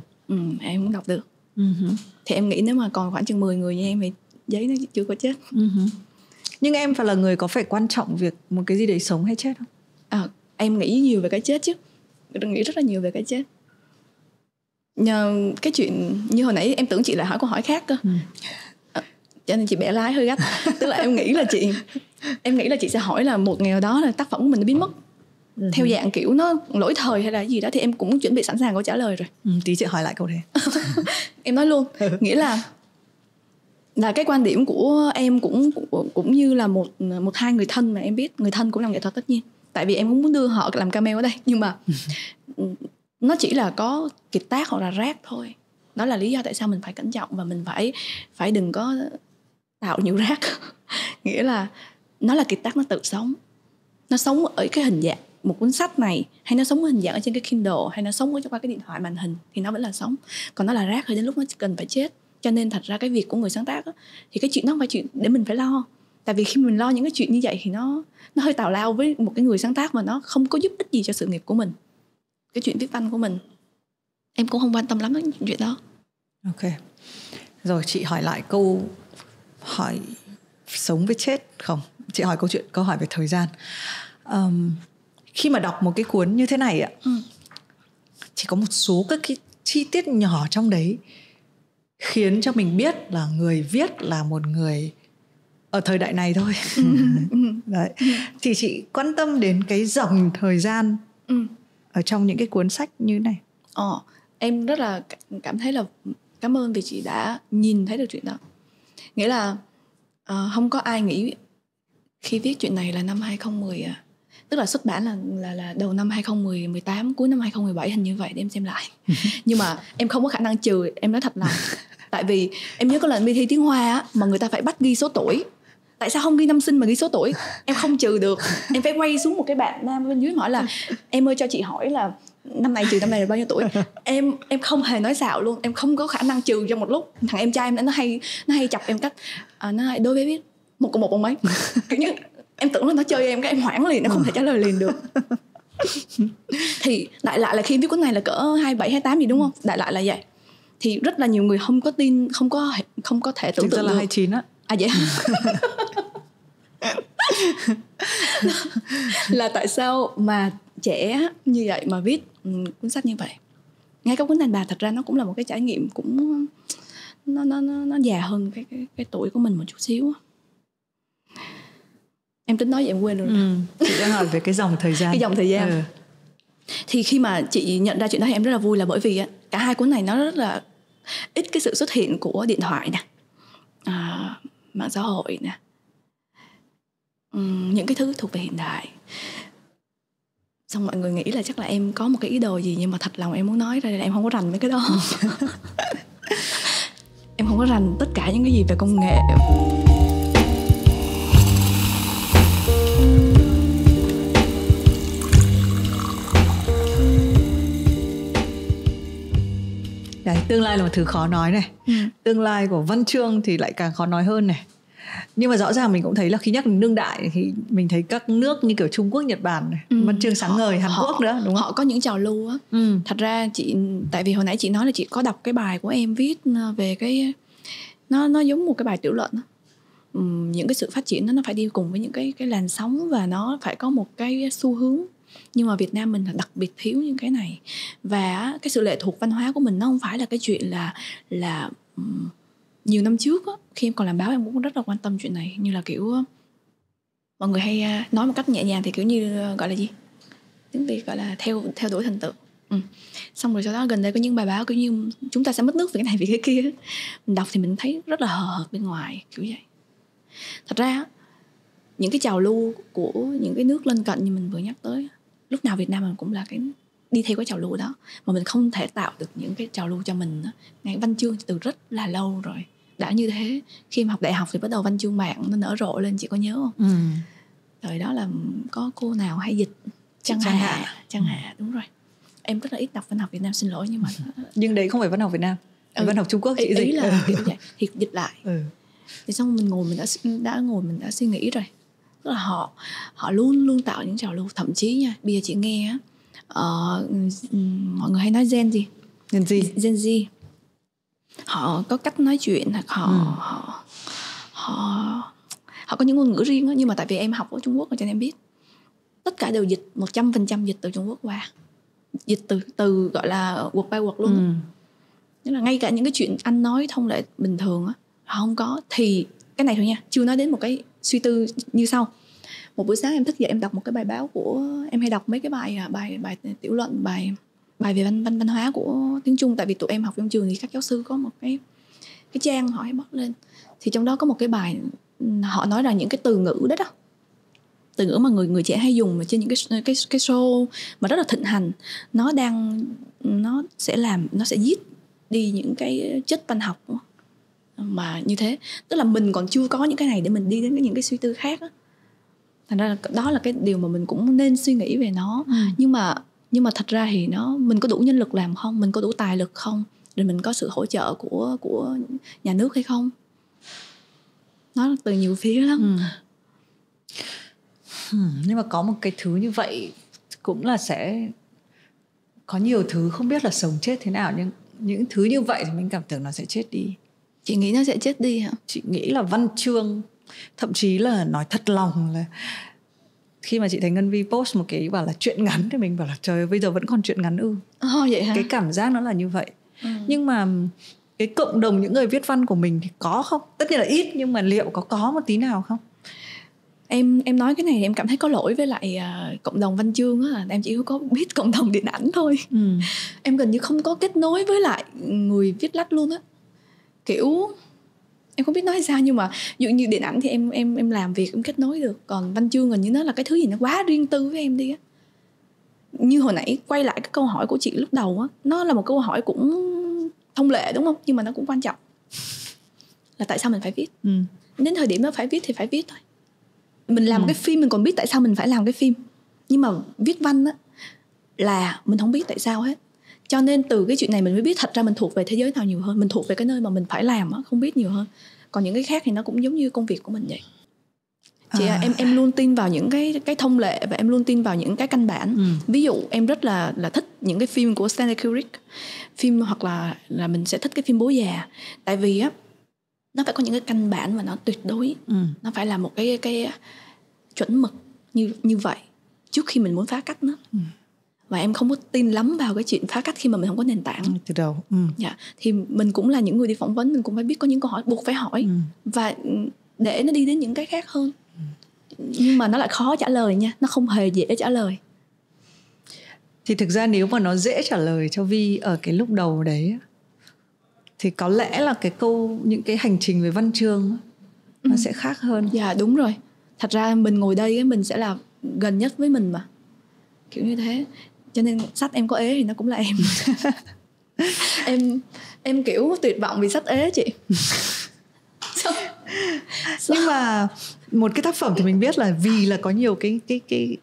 B: Em cũng đọc được. Thì em nghĩ nếu mà còn khoảng chừng 10 người như em thì giấy nó chưa có chết.
A: Nhưng em phải là người có phải quan trọng việc một cái gì đấy sống hay chết không?
B: Em nghĩ nhiều về cái chết chứ. Nghĩ rất là nhiều về cái chết. Nhờ cái chuyện như hồi nãy em tưởng chị lại hỏi câu hỏi khác cơ. Cho nên chị bẻ lái hơi gắt. Tức là em nghĩ là chị sẽ hỏi là một ngày nào đó là tác phẩm của mình nó biến mất. Theo dạng kiểu nó lỗi thời hay là gì đó, thì em cũng chuẩn bị sẵn sàng câu trả lời rồi.
A: Tí chị hỏi lại câu đấy.
B: Em nói luôn. Nghĩa là cái quan điểm của em cũng như là một hai người thân mà em biết. Người thân cũng làm nghệ thuật tất nhiên, tại vì em cũng muốn đưa họ làm cameo ở đây. Nhưng mà nó chỉ là có kiệt tác hoặc là rác thôi. Đó là lý do tại sao mình phải cẩn trọng và mình phải đừng có tạo nhiều rác. Nghĩa là nó là kiệt tác, nó tự sống. Nó sống ở cái hình dạng một cuốn sách này, hay nó sống ở hình dạng ở trên cái Kindle, hay nó sống ở qua cái điện thoại màn hình, thì nó vẫn là sống. Còn nó là rác thì đến lúc nó cần phải chết. Cho nên thật ra cái việc của người sáng tác á, thì cái chuyện đó không phải chuyện để mình phải lo. Tại vì khi mình lo những cái chuyện như vậy thì nó hơi tào lao với một cái người sáng tác mà nó không có giúp ích gì cho sự nghiệp của mình. Cái chuyện viết văn của mình em cũng không quan tâm lắm đến chuyện đó.
A: Ok. Rồi chị hỏi lại câu hỏi sống với chết không? Chị hỏi câu hỏi về thời gian. Khi mà đọc một cái cuốn như thế này ạ, chỉ có một số các cái chi tiết nhỏ trong đấy khiến cho mình biết là người viết là một người ở thời đại này thôi. Đấy. Thì chị quan tâm đến cái dòng thời gian ở trong những cái cuốn sách như này.
B: Em rất là cảm thấy là cảm ơn vì chị đã nhìn thấy được chuyện đó. Nghĩa là không có ai nghĩ khi viết chuyện này là năm 2010 tức là xuất bản là đầu năm 2018, cuối năm 2017 hình như vậy, để em xem lại. Nhưng mà em không có khả năng trừ, em nói thật lòng. Tại vì em nhớ có lần đi thi tiếng Hoa á, mà người ta phải bắt ghi số tuổi. Tại sao không ghi năm sinh mà ghi số tuổi? Em không trừ được. Em phải quay xuống một cái bạn nam bên dưới hỏi là em ơi cho chị hỏi là năm này trừ năm này là bao nhiêu tuổi. Em không hề nói xạo luôn. Em không có khả năng trừ trong một lúc. Thằng em trai em nó hay chọc em cách nó hay đối với biết 1 cộng 1 bằng mấy. Kiểu như em tưởng nó chơi em, cái em hoảng liền, nó không thể trả lời liền được. Thì đại lại là khi viết cuốn này là cỡ 27, 28 gì đúng không? Đại lại là vậy. Thì rất là nhiều người không có tin, không có thể tưởng tượng
A: là
B: được.
A: 29 á.
B: Vậy là tại sao mà trẻ như vậy mà viết cuốn sách như vậy. Ngay cả cuốn Đàn Bà thật ra nó cũng là một cái trải nghiệm cũng nó già hơn cái tuổi của mình một chút xíu. Em tính nói vậy em quên rồi.
A: Chị đang hỏi về cái dòng thời gian.
B: Cái dòng thời gian. Thì khi mà chị nhận ra chuyện đó thì em rất là vui, là bởi vì cả hai cuốn này nó rất là ít cái sự xuất hiện của điện thoại nè, mạng xã hội nè, những cái thứ thuộc về hiện đại. Xong mọi người nghĩ là chắc là em có một cái ý đồ gì, nhưng mà thật lòng em muốn nói ra là em không có rành mấy cái đó. Em không có rành tất cả những cái gì về công nghệ.
A: Đấy, tương lai là một thứ khó nói này. Tương lai của văn chương thì lại càng khó nói hơn này. Nhưng mà rõ ràng mình cũng thấy là khi nhắc đến đương đại thì mình thấy các nước như kiểu Trung Quốc, Nhật Bản này, văn chương sáng ngời, Hàn Quốc nữa, đúng không?
B: Họ có những trào lưu á. Thật ra chị, tại vì hồi nãy chị nói là chị có đọc cái bài của em viết về cái nó giống một cái bài tiểu luận á. Những cái sự phát triển nó phải đi cùng với những cái làn sóng, và nó phải có một cái xu hướng. Nhưng mà Việt Nam mình là đặc biệt thiếu những cái này. Và cái sự lệ thuộc văn hóa của mình nó không phải là cái chuyện là nhiều năm trước á, khi em còn làm báo em cũng rất là quan tâm chuyện này. Như là kiểu mọi người hay nói một cách nhẹ nhàng thì kiểu như gọi là gì, tiếng Việt gọi là theo đuổi thành tựu. Xong rồi sau đó gần đây có những bài báo kiểu như chúng ta sẽ mất nước vì cái này vì cái kia. Mình đọc thì mình thấy rất là hời hợt bên ngoài kiểu vậy. Thật ra những cái trào lưu của những cái nước lân cận như mình vừa nhắc tới, lúc nào Việt Nam mình cũng là cái đi theo cái trào lưu đó, mà mình không thể tạo được những cái trào lưu cho mình. Ngay văn chương từ rất là lâu rồi đã như thế. Khi mà học đại học thì bắt đầu văn chương mạng nó nở rộ lên, chị có nhớ không? Thời đó là có cô nào hay dịch Trang Hạ đúng rồi. Em rất là ít đọc văn học Việt Nam, xin lỗi, nhưng mà
A: nhưng đấy không phải văn học Việt Nam, văn học Trung Quốc chị dịch.
B: Ý là kiểu vậy thì dịch lại. Thì xong mình ngồi mình đã suy nghĩ rồi. Tức là họ luôn tạo những trào lưu. Thậm chí nha, bây giờ chị nghe mọi người hay nói Gen Z. Họ có cách nói chuyện, hoặc họ có những ngôn ngữ riêng đó. Nhưng mà tại vì em học ở Trung Quốc cho nên em biết tất cả đều dịch 100% dịch từ Trung Quốc qua, dịch từ gọi là word by word luôn. Tức là ngay cả những cái chuyện anh nói thông lệ bình thường á, họ không có. Thì cái này thôi nha, chưa nói đến một cái suy tư như sau. Một buổi sáng em thức dậy em đọc một cái bài báo của, em hay đọc mấy cái bài tiểu luận, bài về văn hóa của tiếng Trung. Tại vì tụi em học trong trường thì các giáo sư có một cái trang họ hay bắt lên. Thì trong đó có một cái bài họ nói là những cái từ ngữ đó, từ ngữ mà người trẻ hay dùng trên những cái show mà rất là thịnh hành, nó sẽ giết đi những cái chất văn học mà như thế. Tức là mình còn chưa có những cái này để mình đi đến những cái suy tư khác á. Thành ra là đó là cái điều mà mình cũng nên suy nghĩ về nó. Nhưng mà thật ra thì mình có đủ nhân lực làm không, mình có đủ tài lực không, rồi mình có sự hỗ trợ của nhà nước hay không. Nó từ nhiều phía lắm.
A: Nhưng mà có một cái thứ như vậy cũng là sẽ có nhiều thứ không biết là sống chết thế nào, nhưng những thứ như vậy thì mình cảm tưởng nó sẽ chết đi.
B: Chị nghĩ nó sẽ chết đi hả?
A: Chị nghĩ là văn chương, thậm chí là nói thật lòng là khi mà chị thấy Ngân Vi post một cái bảo là truyện ngắn thì mình bảo là trời ơi, bây giờ vẫn còn truyện ngắn ư?
B: Vậy hả?
A: Cái cảm giác nó là như vậy. Nhưng mà cái cộng đồng những người viết văn của mình thì có không? Tất nhiên là ít, nhưng mà liệu có một tí nào không?
B: Em nói cái này thì em cảm thấy có lỗi với lại cộng đồng văn chương á, em chỉ có biết cộng đồng điện ảnh thôi. Em gần như không có kết nối với lại người viết lách luôn á. Kiểu em không biết nói sao, nhưng mà ví dụ như điện ảnh thì em làm việc em kết nối được, còn văn chương gần như nó là cái thứ gì nó quá riêng tư với em đi á. Như hồi nãy quay lại cái câu hỏi của chị lúc đầu á, nó là một câu hỏi cũng thông lệ đúng không, nhưng mà nó cũng quan trọng là tại sao mình phải viết. Đến thời điểm đó phải viết thì phải viết thôi. Mình làm cái phim mình còn biết tại sao mình phải làm cái phim, nhưng mà viết văn á là mình không biết tại sao hết. Cho nên từ cái chuyện này mình mới biết thật ra mình thuộc về thế giới nào nhiều hơn. Mình thuộc về cái nơi mà mình phải làm á, không biết nhiều hơn. Còn những cái khác thì nó cũng giống như công việc của mình vậy. Chị em luôn tin vào những cái thông lệ, và em luôn tin vào những cái căn bản. Ví dụ em rất là thích những cái phim của Stanley Kubrick, phim hoặc là mình sẽ thích cái phim Bố Già, tại vì á nó phải có những cái căn bản và nó tuyệt đối. Nó phải là một cái chuẩn mực như vậy trước khi mình muốn phá cách nó. Và em không có tin lắm vào cái chuyện phá cách khi mà mình không có nền tảng
A: từ đầu.
B: Dạ, thì mình cũng là những người đi phỏng vấn, mình cũng phải biết có những câu hỏi buộc phải hỏi và để nó đi đến những cái khác hơn. Nhưng mà nó lại khó trả lời nha, nó không hề dễ trả lời.
A: Thì thực ra nếu mà nó dễ trả lời cho Vi ở cái lúc đầu đấy thì có lẽ là những cái hành trình về văn chương nó sẽ khác hơn.
B: Dạ đúng rồi. Thật ra mình ngồi đây mình sẽ là gần nhất với mình mà, kiểu như thế. Cho nên sách em có ế thì nó cũng là em. Em kiểu tuyệt vọng vì sách ế chị.
A: Nhưng mà một cái tác phẩm thì mình biết là vì là có nhiều cái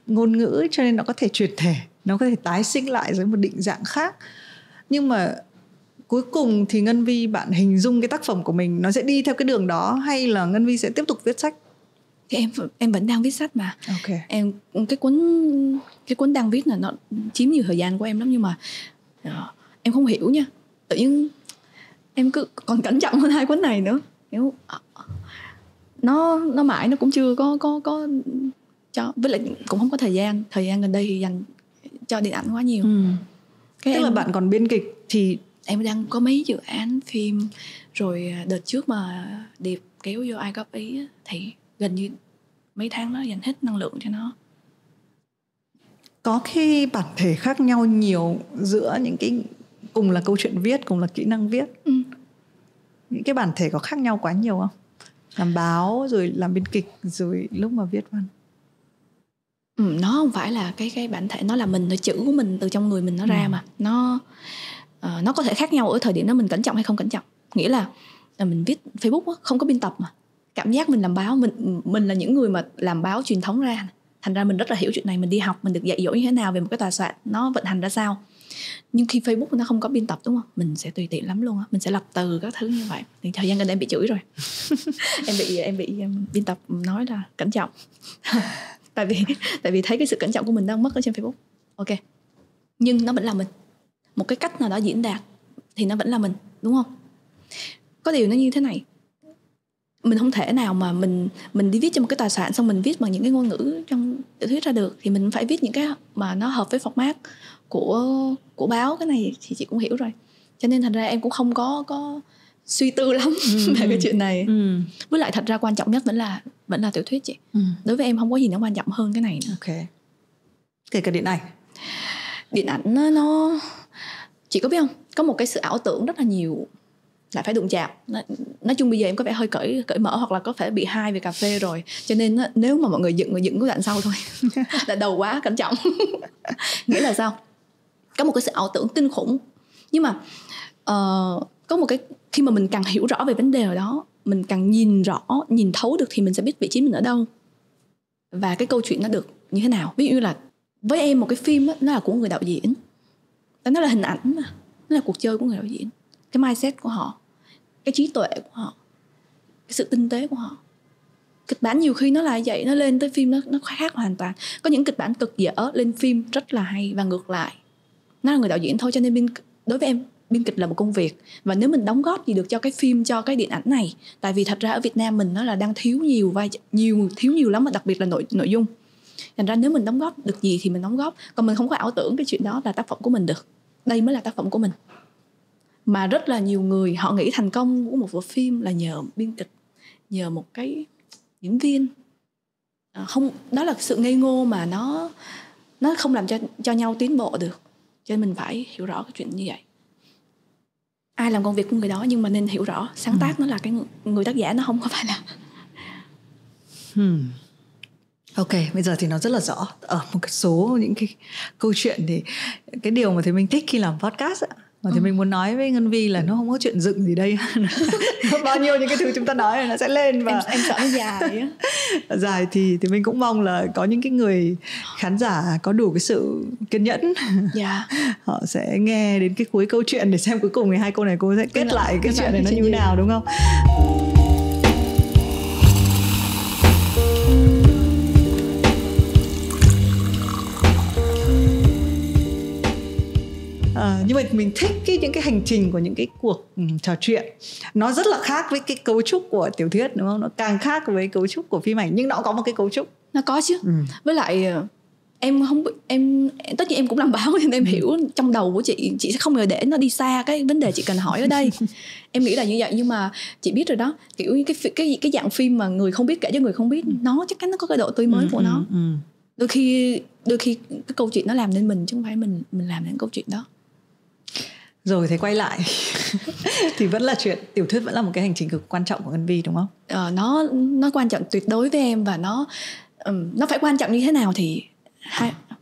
A: ngôn ngữ cho nên nó có thể chuyển thể, nó có thể tái sinh lại dưới một định dạng khác. Nhưng mà cuối cùng thì Ngân Vi, bạn hình dung cái tác phẩm của mình nó sẽ đi theo cái đường đó, hay là Ngân Vi sẽ tiếp tục viết sách?
B: Thì em vẫn đang viết sách mà.
A: Okay.
B: Em cái cuốn đang viết là nó chiếm nhiều thời gian của em lắm, nhưng mà em không hiểu nha. Tự nhiên em cứ còn cẩn trọng hơn hai cuốn này nữa. Kiểu nó mãi nó cũng chưa có cho, với lại cũng không có thời gian gần đây thì dành cho điện ảnh quá nhiều.
A: Tức là bạn còn biên kịch thì
B: em đang có mấy dự án phim, rồi đợt trước mà Điệp kéo vô Ai Góp Ý thì gần như mấy tháng đó dành hết năng lượng cho nó.
A: Có khi bản thể khác nhau nhiều giữa những cái cùng là câu chuyện viết, cùng là kỹ năng viết. Những cái bản thể có khác nhau quá nhiều không? Làm báo rồi làm biên kịch rồi lúc mà viết văn.
B: Nó không phải là cái bản thể, nó là mình, chữ của mình từ trong người mình nó ra mà. Nó có thể khác nhau ở thời điểm đó mình cẩn trọng hay không cẩn trọng. Nghĩa là mình viết Facebook không có biên tập mà. Cảm giác mình làm báo, mình là những người mà làm báo truyền thống ra, thành ra mình rất là hiểu chuyện này. Mình đi học, mình được dạy dỗ như thế nào về một cái tòa soạn, nó vận hành ra sao. Nhưng khi Facebook nó không có biên tập đúng không, mình sẽ tùy tiện lắm luôn á. Mình sẽ lập từ các thứ như vậy. Thì thời gian gần đây em bị chửi rồi. em bị biên tập nói là cẩn trọng. tại vì thấy cái sự cẩn trọng của mình đang mất ở trên Facebook. Ok, nhưng nó vẫn là mình. Một cái cách nào đó diễn đạt thì nó vẫn là mình, đúng không? Có điều nó như thế này, mình không thể nào mà mình đi viết cho một cái tòa soạn xong mình viết bằng những cái ngôn ngữ trong tiểu thuyết ra được. Thì mình phải viết những cái mà nó hợp với format của báo. Cái này thì chị cũng hiểu rồi. Cho nên thành ra em cũng không có suy tư lắm về cái chuyện này. Với lại thật ra quan trọng nhất vẫn là tiểu thuyết chị. Đối với em không có gì nó quan trọng hơn cái này nữa.
A: Ok. Kể cả điện ảnh.
B: Điện ảnh nó chị có biết không, có một cái sự ảo tưởng rất là nhiều lại phải đụng chạm. Nói chung bây giờ em có vẻ hơi cởi mở, hoặc là có thể bị high về cà phê rồi. Cho nên nếu mà mọi người dựng cái đoạn sau thôi là đầu quá cẩn trọng. Nghĩa là sao? Có một cái sự ảo tưởng kinh khủng. Nhưng mà có một cái, khi mà mình càng hiểu rõ về vấn đề đó, mình càng nhìn thấu được, thì mình sẽ biết vị trí mình ở đâu và cái câu chuyện nó được như thế nào. Ví dụ như là với em một cái phim đó, nó là của người đạo diễn, nó là hình ảnh mà, nó là cuộc chơi của người đạo diễn. cái mindset của họ, cái trí tuệ của họ, cái sự tinh tế của họ. Kịch bản nhiều khi nó là vậy, nó lên tới phim nó khác hoàn toàn. Có những kịch bản cực dở lên phim rất là hay và ngược lại. Nó là người đạo diễn thôi, cho nên đối với em biên kịch là một công việc. Và nếu mình đóng góp gì được cho cái phim, cho cái điện ảnh này, tại vì thật ra ở Việt Nam mình nó là đang thiếu nhiều lắm, mà đặc biệt là nội dung. Thành ra nếu mình đóng góp được gì thì mình đóng góp. Còn mình không có ảo tưởng cái chuyện đó là tác phẩm của mình được. Đây mới là tác phẩm của mình. Mà rất là nhiều người họ nghĩ thành công của một bộ phim là nhờ biên kịch, nhờ một cái diễn viên. Không, đó là sự ngây ngô mà nó không làm cho nhau tiến bộ được. Cho nên mình phải hiểu rõ cái chuyện như vậy. Ai làm công việc của người đó, nhưng mà nên hiểu rõ sáng tác nó là cái người tác giả, nó không có phải là.
A: Ok, bây giờ thì nó rất là rõ. Ở một số những cái câu chuyện thì cái điều mà thì mình thích khi làm podcast ạ, mà thì mình muốn nói với Ngân Vi là nó không có chuyện dựng gì đây. Bao nhiêu những cái thứ chúng ta nói nó sẽ lên và
B: em sợ nó dài á.
A: Dài thì mình cũng mong là có những cái người khán giả có đủ cái sự kiên nhẫn. Họ sẽ nghe đến cái cuối câu chuyện để xem cuối cùng thì hai cô này cô sẽ kết lại cái chuyện này nó như thế nào, đúng không? Nhưng mà mình thích những cái hành trình của những cái cuộc trò chuyện. Nó rất là khác với cái cấu trúc của tiểu thuyết, đúng không? Nó càng khác với cấu trúc của phim ảnh, nhưng nó có một cái cấu trúc.
B: Nó có chứ. Với lại em tất nhiên em cũng làm báo nên em hiểu trong đầu của chị sẽ không ngờ để nó đi xa cái vấn đề chị cần hỏi ở đây. Em nghĩ là như vậy, nhưng mà chị biết rồi đó, kiểu cái dạng phim mà người không biết kể cho người không biết, nó chắc chắn nó có cái độ tươi mới của nó. Đôi khi cái câu chuyện nó làm nên mình chứ không phải mình làm nên câu chuyện đó.
A: Rồi thế quay lại thì vẫn là chuyện tiểu thuyết vẫn là một cái hành trình cực quan trọng của Ngân Vi, đúng không?
B: Nó quan trọng tuyệt đối với em, và nó phải quan trọng như thế nào thì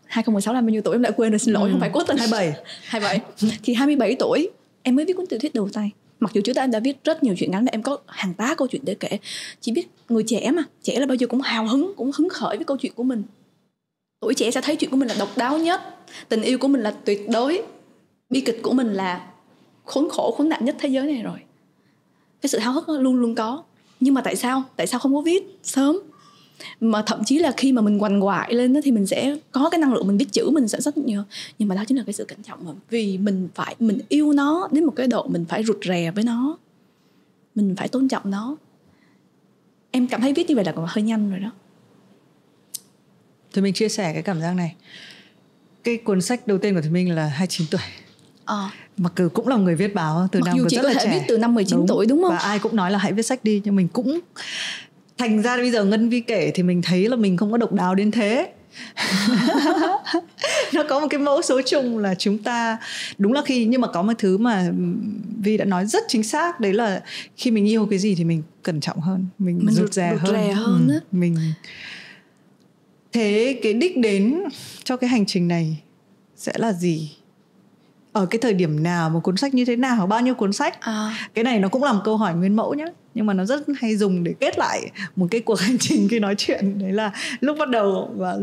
B: 2016 là bao nhiêu tuổi em lại quên rồi, xin lỗi, không phải cố tình. 27 thì 27 tuổi em mới viết cuốn tiểu thuyết đầu tay. Mặc dù trước đó em đã viết rất nhiều chuyện ngắn và em có hàng tá câu chuyện để kể. Chỉ biết người trẻ mà, trẻ là bao giờ cũng hào hứng, cũng hứng khởi với câu chuyện của mình. Tuổi trẻ sẽ thấy chuyện của mình là độc đáo nhất, tình yêu của mình là tuyệt đối, bi kịch của mình là khốn khổ, khốn nạn nhất thế giới này rồi. Cái sự háo hức luôn luôn có. Nhưng mà tại sao không có viết sớm? Mà thậm chí là khi mà mình quằn quại lên đó, thì mình sẽ có cái năng lượng mình viết chữ, mình sản xuất nhiều. Nhưng mà đó chính là cái sự cẩn trọng mà. Vì mình yêu nó đến một cái độ mình phải rụt rè với nó, mình phải tôn trọng nó. Em cảm thấy viết như vậy là còn hơi nhanh rồi đó.
A: Thì mình chia sẻ cái cảm giác này. Cái cuốn sách đầu tiên của mình là 29 tuổi. Mặc dù cũng là một người viết báo từ năm rất là trẻ. Mặc dù chị có thể
B: viết từ năm 19 tuổi, đúng không?
A: Và ai cũng nói là hãy viết sách đi, nhưng mình cũng thành ra bây giờ Ngân Vi kể thì mình thấy là mình không có độc đáo đến thế. Nó có một cái mẫu số chung là chúng ta đúng là nhưng mà có một thứ mà Vi đã nói rất chính xác, đấy là khi mình yêu cái gì thì mình cẩn trọng hơn, mình rụt rè hơn. Thế cái đích đến cho cái hành trình này sẽ là gì? Ở cái thời điểm nào, một cuốn sách như thế nào, bao nhiêu cuốn sách? Cái này nó cũng là một câu hỏi nguyên mẫu nhé, nhưng mà nó rất hay dùng để kết lại một cái cuộc hành trình khi nói chuyện. Đấy là lúc bắt đầu và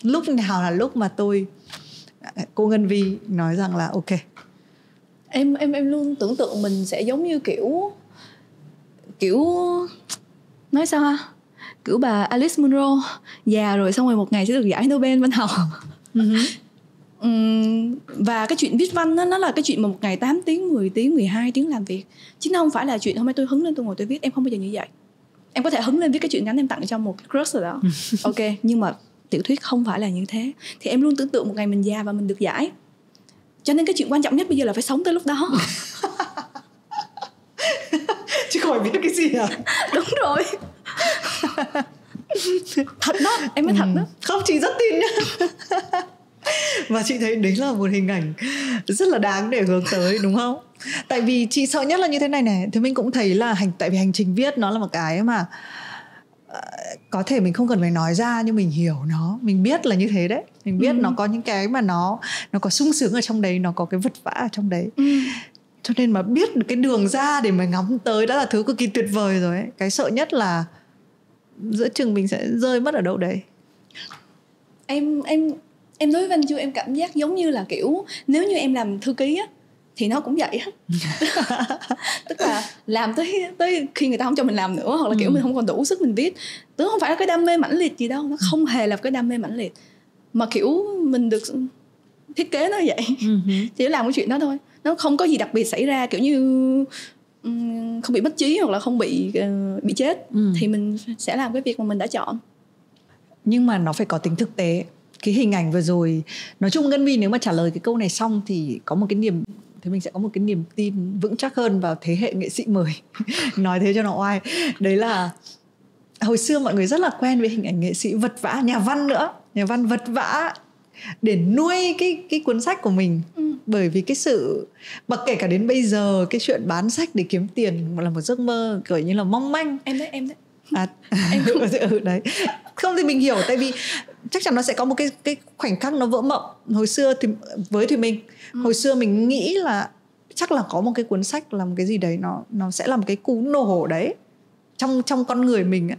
A: lúc nào là lúc mà cô Ngân Vi nói rằng là ok.
B: Em luôn tưởng tượng mình sẽ giống như kiểu nói sao ha, kiểu bà Alice Munro già rồi xong rồi một ngày sẽ được giải Nobel văn học. Và cái chuyện viết văn đó, nó là cái chuyện mà một ngày 8 tiếng, 10 tiếng, 12 tiếng làm việc, chứ nó không phải là chuyện hôm nay tôi hứng lên tôi ngồi tôi viết. Em không bao giờ như vậy. Em có thể hứng lên viết cái chuyện ngắn em tặng cho một cái crush rồi đó. Ok, nhưng mà tiểu thuyết không phải là như thế. Thì em luôn tưởng tượng một ngày mình già và mình được giải. Cho nên cái chuyện quan trọng nhất bây giờ là phải sống tới lúc đó.
A: Chứ không phải viết cái gì à?
B: Đúng rồi. Thật đó, em nói thật đó.
A: Không, chị rất tin nhá. Và chị thấy đấy là một hình ảnh rất là đáng để hướng tới, đúng không? Tại vì chị sợ nhất là như thế này này. Thì mình cũng thấy là tại vì hành trình viết nó là một cái mà có thể mình không cần phải nói ra, nhưng mình hiểu nó, mình biết là như thế đấy. Mình biết nó có những cái mà nó có sung sướng ở trong đấy, nó có cái vất vả ở trong đấy. Cho nên mà biết được cái đường ra để mà ngắm tới đã là thứ cực kỳ tuyệt vời rồi ấy. Cái sợ nhất là giữa chừng mình sẽ rơi mất ở đâu đấy.
B: Em đối với Văn Chu em cảm giác giống như là kiểu nếu như em làm thư ký á, thì nó cũng vậy á. Tức là làm tới khi người ta không cho mình làm nữa, hoặc là kiểu mình không còn đủ sức mình viết. Tức không phải là cái đam mê mãnh liệt gì đâu, nó không hề là cái đam mê mãnh liệt, mà kiểu mình được thiết kế nó vậy. Chỉ làm cái chuyện đó thôi, nó không có gì đặc biệt xảy ra, kiểu như không bị mất trí hoặc là không bị chết, thì mình sẽ làm cái việc mà mình đã chọn.
A: Nhưng mà nó phải có tính thực tế. Cái hình ảnh vừa rồi, nói chung Ngân Vi nếu mà trả lời cái câu này xong thì có một cái niềm, thì mình sẽ có một cái niềm tin vững chắc hơn vào thế hệ nghệ sĩ mới. Nói thế cho nó oai. Đấy là hồi xưa mọi người rất là quen với hình ảnh nghệ sĩ vật vã, nhà văn nữa, nhà văn vật vã để nuôi cái cuốn sách của mình. Bởi vì cái sự, mà kể cả đến bây giờ cái chuyện bán sách để kiếm tiền là một giấc mơ kiểu như là mong manh.
B: Em đấy
A: Em đấy. Không thì mình hiểu, tại vì chắc chắn nó sẽ có một cái khoảnh khắc nó vỡ mộng. Hồi xưa thì với Thùy Minh, hồi xưa mình nghĩ là chắc là có một cái cuốn sách làm cái gì đấy, nó sẽ là một cái cú nổ đấy trong con người mình ấy.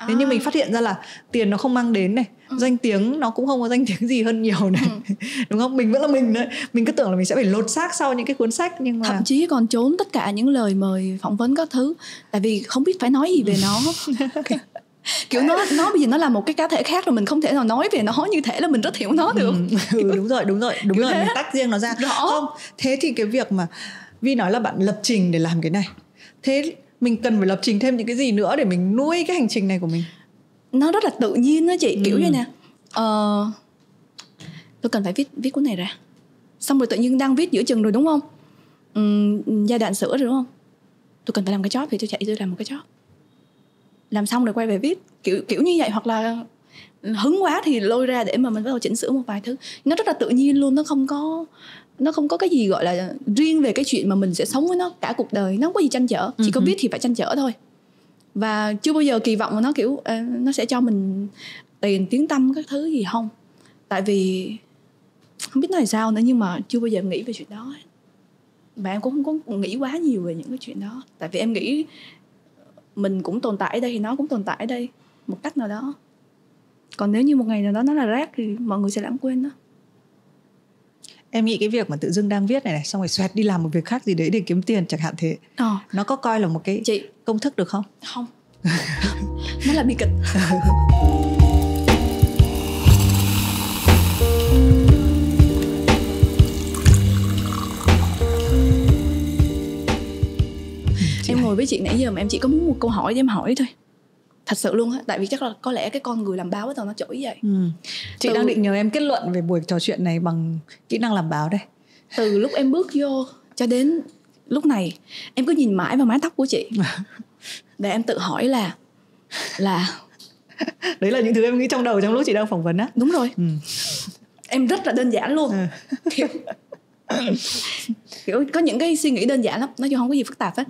A: Thế nhưng mình phát hiện ra là tiền nó không mang đến này, danh tiếng nó cũng không có danh tiếng gì hơn nhiều này. Đúng không? Mình vẫn là mình đấy. Mình cứ tưởng là mình sẽ phải lột xác sau những cái cuốn sách, nhưng mà
B: thậm chí còn trốn tất cả những lời mời phỏng vấn các thứ, tại vì không biết phải nói gì về nó. Kiểu nó bây giờ nó là một cái cá thể khác rồi, mình không thể nào nói về nó như thể là mình rất hiểu nó được.
A: Đúng rồi mình tách riêng nó ra. Không, thế thì cái việc mà Vi nói là bạn lập trình để làm cái này, thế mình cần phải lập trình thêm những cái gì nữa để mình nuôi cái hành trình này của mình?
B: Nó rất là tự nhiên đó chị, kiểu như nè, tôi cần phải viết cuốn này ra, xong rồi tự nhiên đang viết giữa chừng rồi đúng không, giai đoạn sửa rồi đúng không, tôi cần phải làm cái job thì tôi chạy tôi làm một cái job, làm xong rồi quay về viết, kiểu như vậy. Hoặc là hứng quá thì lôi ra để mà mình bắt đầu chỉnh sửa một vài thứ. Nó rất là tự nhiên luôn, nó không có cái gì gọi là riêng về cái chuyện mà mình sẽ sống với nó cả cuộc đời. Nó không có gì trăn trở, chỉ có viết thì phải trăn trở thôi. Và chưa bao giờ kỳ vọng mà nó kiểu nó sẽ cho mình tiền, tiếng tăm các thứ gì không. Tại vì không biết nói sao nữa, nhưng mà chưa bao giờ nghĩ về chuyện đó. Và em cũng không có nghĩ quá nhiều về những cái chuyện đó. Tại vì em nghĩ mình cũng tồn tại ở đây thì nó cũng tồn tại ở đây một cách nào đó. Còn nếu như một ngày nào đó nó là rác thì mọi người sẽ lãng quên đó.
A: Em nghĩ cái việc mà tự dưng đang viết này xong rồi xoẹt đi làm một việc khác gì đấy để kiếm tiền chẳng hạn thế, nó có coi là một cái công thức được không?
B: Không. Nó là bi kịch. Em ngồi với chị nãy giờ mà em chỉ có muốn một câu hỏi để em hỏi thôi. Thật sự luôn á. Tại vì chắc là có lẽ cái con người làm báo bắt đầu nó trỗi vậy.
A: Chị đang định nhờ em kết luận về buổi trò chuyện này bằng kỹ năng làm báo đây.
B: Từ lúc em bước vô cho đến lúc này, em cứ nhìn mãi vào mái tóc của chị để em tự hỏi là đấy
A: là những thứ em nghĩ trong đầu trong lúc chị đang phỏng vấn á.
B: Đúng rồi. Em rất là đơn giản luôn. Kiểu có những cái suy nghĩ đơn giản lắm, nói chung không có gì phức tạp hết.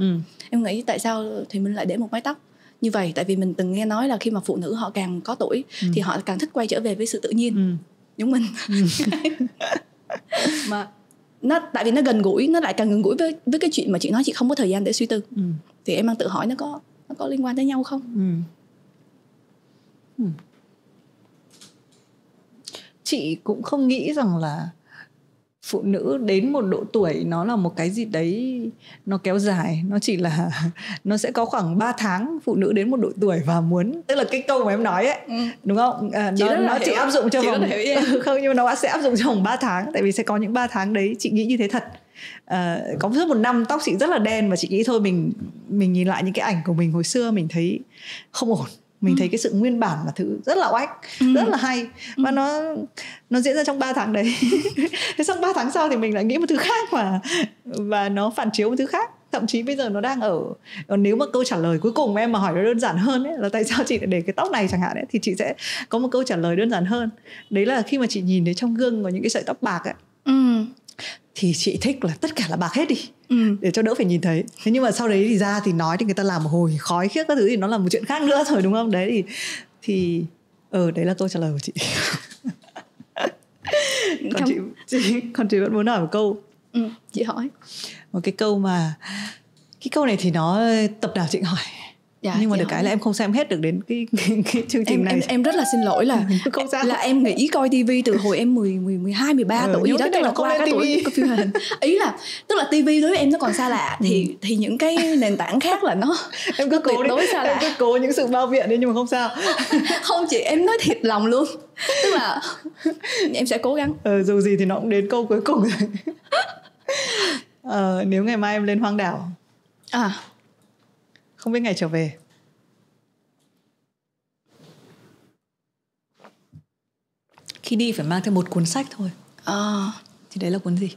B: Em nghĩ tại sao thì mình lại để một mái tóc như vậy. Tại vì mình từng nghe nói là khi mà phụ nữ họ càng có tuổi thì họ càng thích quay trở về với sự tự nhiên. Giống mình. Mà tại vì nó gần gũi, nó lại càng gần gũi với cái chuyện mà chị nói chị không có thời gian để suy tư. Thì em đang tự hỏi nó có liên quan tới nhau không?
A: Chị cũng không nghĩ rằng là phụ nữ đến một độ tuổi nó là một cái gì đấy nó kéo dài. Nó chỉ là nó sẽ có khoảng 3 tháng phụ nữ đến một độ tuổi và muốn, tức là cái câu mà em nói ấy, đúng không? Nó chỉ áp dụng cho vòng không, nhưng mà nó sẽ áp dụng trong vòng 3 tháng. Tại vì sẽ có những 3 tháng đấy chị nghĩ như thế thật. Có suốt một năm tóc chị rất là đen và chị nghĩ thôi mình nhìn lại những cái ảnh của mình hồi xưa mình thấy không ổn. Mình thấy cái sự nguyên bản là thứ rất là oách, rất là hay. Và nó diễn ra trong 3 tháng đấy. Thế xong 3 tháng sau thì mình lại nghĩ một thứ khác và nó phản chiếu một thứ khác. Thậm chí bây giờ nó đang ở. Nếu mà câu trả lời cuối cùng em mà hỏi nó đơn giản hơn ấy, là tại sao chị lại để cái tóc này chẳng hạn ấy, thì chị sẽ có một câu trả lời đơn giản hơn. Đấy là khi mà chị nhìn thấy trong gương có những cái sợi tóc bạc ấy, thì chị thích là tất cả là bạc hết đi, để cho đỡ phải nhìn thấy. Thế nhưng mà sau đấy thì ra thì nói thì người ta làm một hồi khói khiếc các thứ thì nó là một chuyện khác nữa rồi, đúng không? Đấy thì đấy là câu trả lời của chị. Còn chị vẫn muốn hỏi một câu.
B: Chị hỏi
A: một cái câu mà cái câu này thì nó tập nào chị hỏi Nhưng mà được cái là em không xem hết được đến cái chương trình này.
B: Em rất là xin lỗi là
A: không sao.
B: Là em nghĩ coi tivi từ hồi em 12, 13 tuổi gì đó, tức là qua cái tuổi coi phim hoạt hình. Ý là tức là tivi đối với em nó còn xa lạ, thì những cái nền tảng khác là nó
A: em cứ
B: tuyệt đối xa lạ.
A: Em cứ cố những sự bao biện đi nhưng mà không sao.
B: Không chị, em nói thiệt lòng luôn, tức là em sẽ cố gắng.
A: Dù gì thì nó cũng đến câu cuối cùng rồi. Nếu ngày mai em lên hoang đảo, không biết ngày trở về, khi đi phải mang theo một cuốn sách thôi, thì đấy là cuốn gì?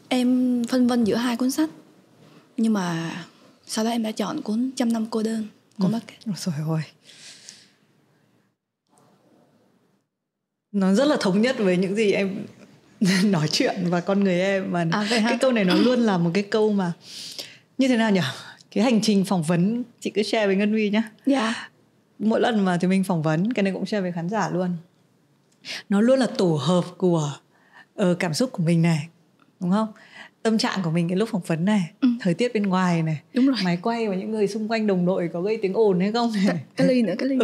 B: Em phân vân giữa hai cuốn sách, nhưng mà sau đó em đã chọn cuốn 100 năm cô đơn của Marquez.
A: Rồi ôi, nó rất là thống nhất với những gì em nói chuyện và con người em mà. Cái câu này nó luôn là một cái câu mà như thế nào nhỉ? Cái hành trình phỏng vấn chị cứ share với Ngân Vi nhá. Mỗi lần mà thì mình phỏng vấn, cái này cũng share với khán giả luôn, nó luôn là tổ hợp của cảm xúc của mình này, đúng không? Tâm trạng của mình cái lúc phỏng vấn này, thời tiết bên ngoài này,
B: đúng rồi,
A: máy quay và những người xung quanh đồng đội có gây tiếng ồn hay không này,
B: cái ly nữa,
A: cái ly,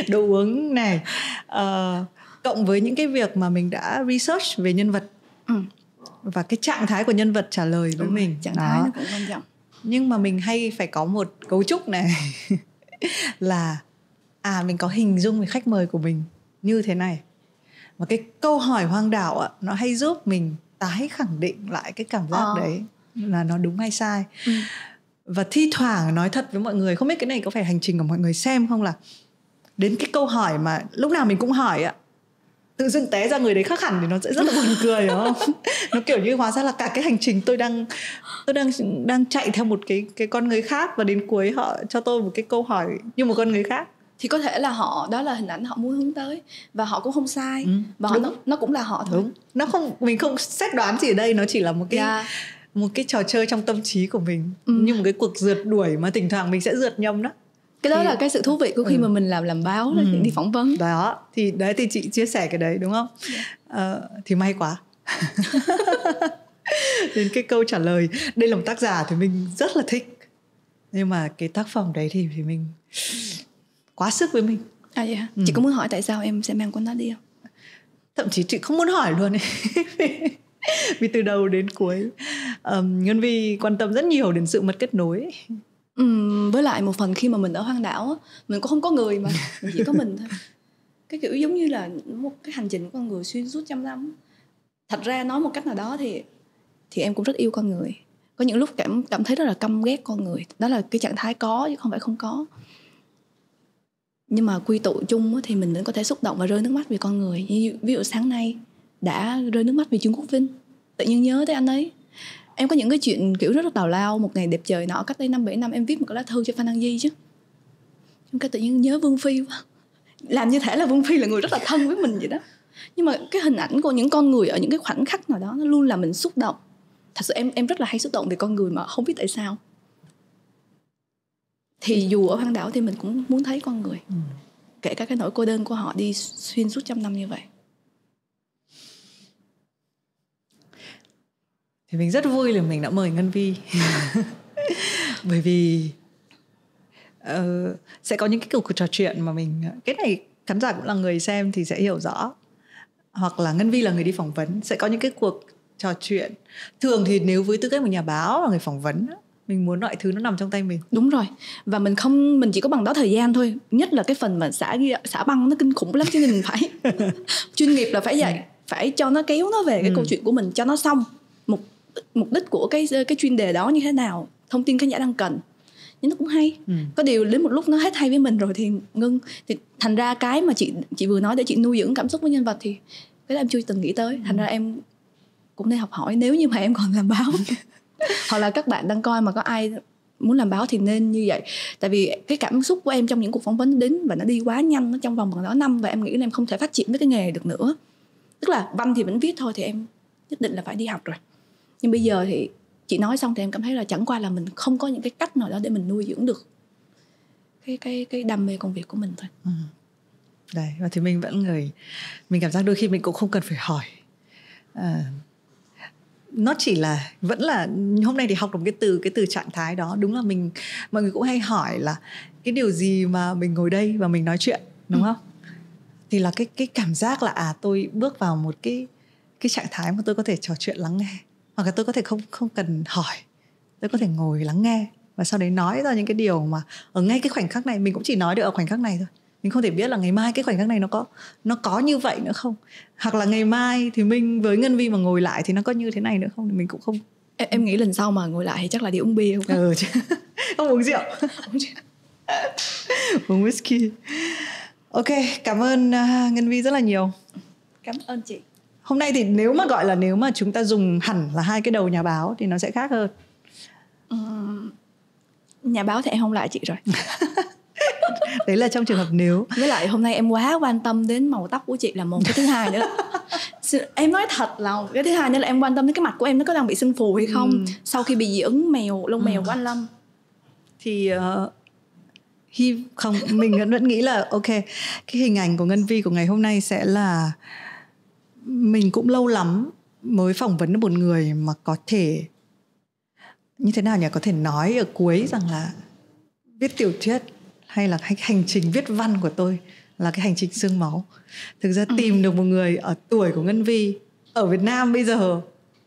A: đồ uống này, cộng với những cái việc mà mình đã research về nhân vật, và cái trạng thái của nhân vật trả lời với mình.
B: Trạng thái nó cũng quan trọng.
A: Nhưng mà mình hay phải có một cấu trúc này là mình có hình dung về khách mời của mình như thế này. Và cái câu hỏi hoang đảo nó hay giúp mình tái khẳng định lại cái cảm giác đấy là nó đúng hay sai. Và thi thoảng nói thật với mọi người, không biết cái này có phải hành trình của mọi người xem không, là đến cái câu hỏi mà lúc nào mình cũng hỏi tự dưng té ra người đấy khác hẳn thì nó sẽ rất là buồn cười, đúng không? Nó kiểu như hóa ra là cả cái hành trình tôi đang chạy theo một cái con người khác, và đến cuối họ cho tôi một cái câu hỏi như một con người khác.
B: Thì có thể là đó là hình ảnh họ muốn hướng tới, và họ cũng không sai, và nó cũng là họ thôi.
A: Đúng. Nó không, mình không xét đoán gì ở đây, nó chỉ là một cái trò chơi trong tâm trí của mình, như một cái cuộc rượt đuổi mà thỉnh thoảng mình sẽ rượt nhầm đó.
B: Cái đó là cái sự thú vị của khi mà mình làm báo, đi phỏng vấn.
A: Đó, thì chị chia sẻ cái đấy, đúng không? Thì may quá. Đến cái câu trả lời, đây là một tác giả thì mình rất là thích, nhưng mà cái tác phẩm đấy thì mình quá sức với mình.
B: Chị có muốn hỏi tại sao em sẽ mang cuốn đó đi không?
A: Thậm chí chị không muốn hỏi luôn ấy. Vì từ đầu đến cuối Ngân Vi quan tâm rất nhiều đến sự mất kết nối.
B: Với lại một phần khi mà mình ở hoang đảo, mình cũng không có người mà, mình chỉ có mình thôi. Cái kiểu giống như là một cái hành trình của con người xuyên suốt 100 năm. Thật ra nói một cách nào đó thì em cũng rất yêu con người. Có những lúc cảm thấy rất là căm ghét con người. Đó là cái trạng thái có chứ không phải không có. Nhưng mà quy tụ chung thì mình vẫn có thể xúc động và rơi nước mắt vì con người. Ví dụ sáng nay đã rơi nước mắt vì Trương Quốc Vinh, tự nhiên nhớ tới anh ấy. Em có những cái chuyện kiểu rất là tào lao. Một ngày đẹp trời nọ cách đây 5-7 năm em viết một cái lá thư cho Phan Đăng Di chứ. Cái tự nhiên nhớ Vương Phi quá. Làm như thể là Vương Phi là người rất là thân với mình vậy đó. Nhưng mà cái hình ảnh của những con người ở những cái khoảnh khắc nào đó nó luôn làm mình xúc động. Thật sự em rất là hay xúc động về con người mà không biết tại sao. Thì dù ở hoang đảo thì mình cũng muốn thấy con người, kể cả cái nỗi cô đơn của họ đi xuyên suốt 100 năm như vậy.
A: Thì mình rất vui là mình đã mời Ngân Vi. Bởi vì sẽ có những cái cuộc trò chuyện mà mình, cái này khán giả cũng là người xem thì sẽ hiểu rõ, hoặc là Ngân Vi là người đi phỏng vấn, sẽ có những cái cuộc trò chuyện. Thường thì nếu với tư cách một nhà báo và người phỏng vấn, mình muốn mọi thứ nó nằm trong tay mình.
B: Đúng rồi. Và mình chỉ có bằng đó thời gian thôi. Nhất là cái phần mà xả băng nó kinh khủng lắm, cho nên mình phải chuyên nghiệp là phải vậy, phải cho nó kéo nó về cái câu chuyện của mình cho nó xong. Mục đích của cái chuyên đề đó như thế nào, thông tin khán giả đang cần, nhưng nó cũng hay. Có điều đến một lúc nó hết hay với mình rồi thì ngưng. Thì thành ra cái mà chị vừa nói để chị nuôi dưỡng cảm xúc với nhân vật thì cái đó em chưa từng nghĩ tới. Thành ra em cũng nên học hỏi nếu như mà em còn làm báo. Hoặc là các bạn đang coi mà có ai muốn làm báo thì nên như vậy. Tại vì cái cảm xúc của em trong những cuộc phỏng vấn đến và nó đi quá nhanh, nó trong vòng bằng đó năm, và em nghĩ là em không thể phát triển với cái nghề được nữa. Tức là văn thì vẫn viết thôi, thì em nhất định là phải đi học rồi. Nhưng bây giờ thì chị nói xong thì em cảm thấy là chẳng qua là mình không có những cái cách nào đó để mình nuôi dưỡng được cái đam mê công việc của mình thôi.
A: Đấy, và thì mình vẫn mình cảm giác đôi khi mình cũng không cần phải hỏi. nó chỉ là vẫn là hôm nay thì học được cái từ trạng thái đó. Đúng là mọi người cũng hay hỏi là cái điều gì mà mình ngồi đây và mình nói chuyện, đúng không? Thì là cái cảm giác là tôi bước vào một cái trạng thái mà tôi có thể trò chuyện lắng nghe, hoặc là tôi có thể không cần hỏi, tôi có thể ngồi lắng nghe và sau đấy nói ra những cái điều mà ở ngay cái khoảnh khắc này. Mình cũng chỉ nói được ở khoảnh khắc này thôi, mình không thể biết là ngày mai cái khoảnh khắc này nó có như vậy nữa không, hoặc là ngày mai thì mình với Ngân Vi mà ngồi lại thì nó có như thế này nữa không, thì mình cũng không.
B: Em nghĩ lần sau mà ngồi lại thì chắc là đi uống bia không?
A: Không uống rượu. Uống whisky. Ok, cảm ơn Ngân Vi rất là nhiều.
B: Cảm ơn chị.
A: Hôm nay thì nếu mà chúng ta dùng hẳn là hai cái đầu nhà báo thì nó sẽ khác hơn.
B: Nhà báo thì em không lại chị rồi.
A: Đấy là trong trường hợp nếu.
B: Với lại hôm nay em quá quan tâm đến màu tóc của chị là một. Cái thứ hai nữa, em nói thật là cái thứ hai nữa là em quan tâm đến cái mặt của em nó có đang bị sưng phù hay không sau khi bị dị ứng lông mèo của anh Lâm.
A: Thì không, mình vẫn nghĩ là ok, cái hình ảnh của Ngân Vi của ngày hôm nay sẽ là mình cũng lâu lắm mới phỏng vấn được một người mà có thể như thế nào nhỉ, có thể nói ở cuối rằng là viết tiểu thuyết hay là hành trình viết văn của tôi là cái hành trình xương máu. Thực ra tìm được một người ở tuổi của Ngân Vi ở Việt Nam bây giờ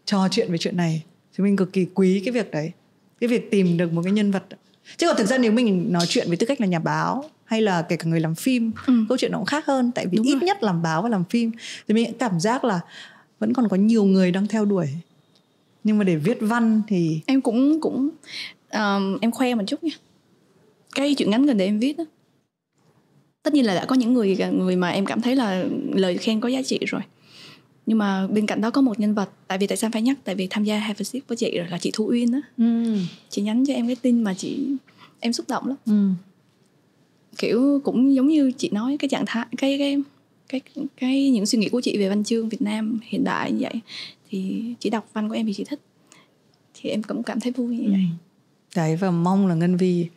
A: trò chuyện về chuyện này thì mình cực kỳ quý cái việc đấy, cái việc tìm được một cái nhân vật. Chứ còn thực ra nếu mình nói chuyện với tư cách là nhà báo hay là kể cả người làm phim, câu chuyện nó cũng khác hơn. Tại vì đúng ít rồi. Nhất làm báo và làm phim thì mình cảm giác là vẫn còn có nhiều người đang theo đuổi. Nhưng mà để viết văn thì
B: em cũng em khoe một chút nha. Cái chuyện ngắn gần đây em viết đó, tất nhiên là đã có những người mà em cảm thấy là lời khen có giá trị rồi, nhưng mà bên cạnh đó có một nhân vật. Tại vì tại sao phải nhắc? Tại vì tham gia Have a Sip với chị rồi là chị Thu Uyên đó. Chị nhắn cho em cái tin mà em xúc động lắm. Kiểu cũng giống như chị nói, cái trạng thái, cái những suy nghĩ của chị về văn chương Việt Nam hiện đại như vậy, thì chị đọc văn của em thì chị thích, thì em cũng cảm thấy vui như vậy.
A: Đấy, và mong là Ngân Vi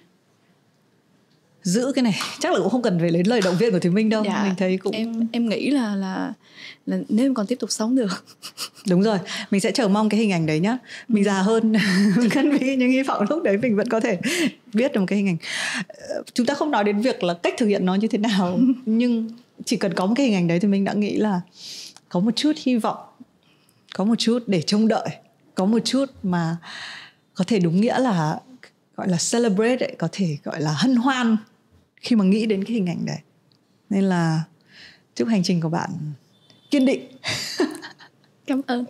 A: giữ cái này. Chắc là cũng không cần phải lấy lời động viên của Thùy Minh đâu.
B: Dạ,
A: mình thấy cũng
B: em nghĩ là nếu em còn tiếp tục sống được.
A: Đúng rồi, mình sẽ chờ mong cái hình ảnh đấy nhá. Mình già hơn Ngân Vi, nhưng hy vọng lúc đấy mình vẫn có thể viết được một cái hình ảnh. Chúng ta không nói đến việc là cách thực hiện nó như thế nào, nhưng chỉ cần có một cái hình ảnh đấy thì mình đã nghĩ là có một chút hy vọng, có một chút để trông đợi, có một chút mà có thể đúng nghĩa là gọi là celebrate ấy, có thể gọi là hân hoan khi mà nghĩ đến cái hình ảnh đấy. Nên là chúc hành trình của bạn kiên định.
B: Cảm ơn.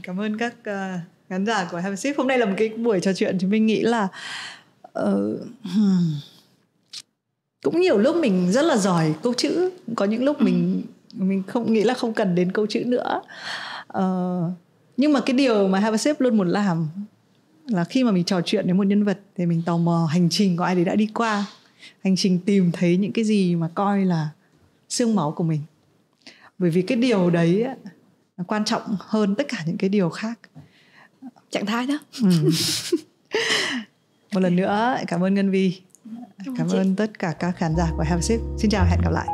A: Cảm ơn các khán giả của Have a Sip. Hôm nay là một cái buổi trò chuyện thì mình nghĩ là cũng nhiều lúc mình rất là giỏi câu chữ, có những lúc mình không nghĩ là không cần đến câu chữ nữa. Nhưng mà cái điều mà Have a Sip luôn muốn làm là khi mà mình trò chuyện với một nhân vật thì mình tò mò hành trình của ai đấy đã đi qua, hành trình tìm thấy những cái gì mà coi là xương máu của mình. Bởi vì cái điều đấy nó quan trọng hơn tất cả những cái điều khác.
B: Trạng thái đó.
A: Một lần nữa cảm ơn Ngân Vi, cảm ơn tất cả các khán giả của Have a Sip. Xin chào và hẹn gặp lại.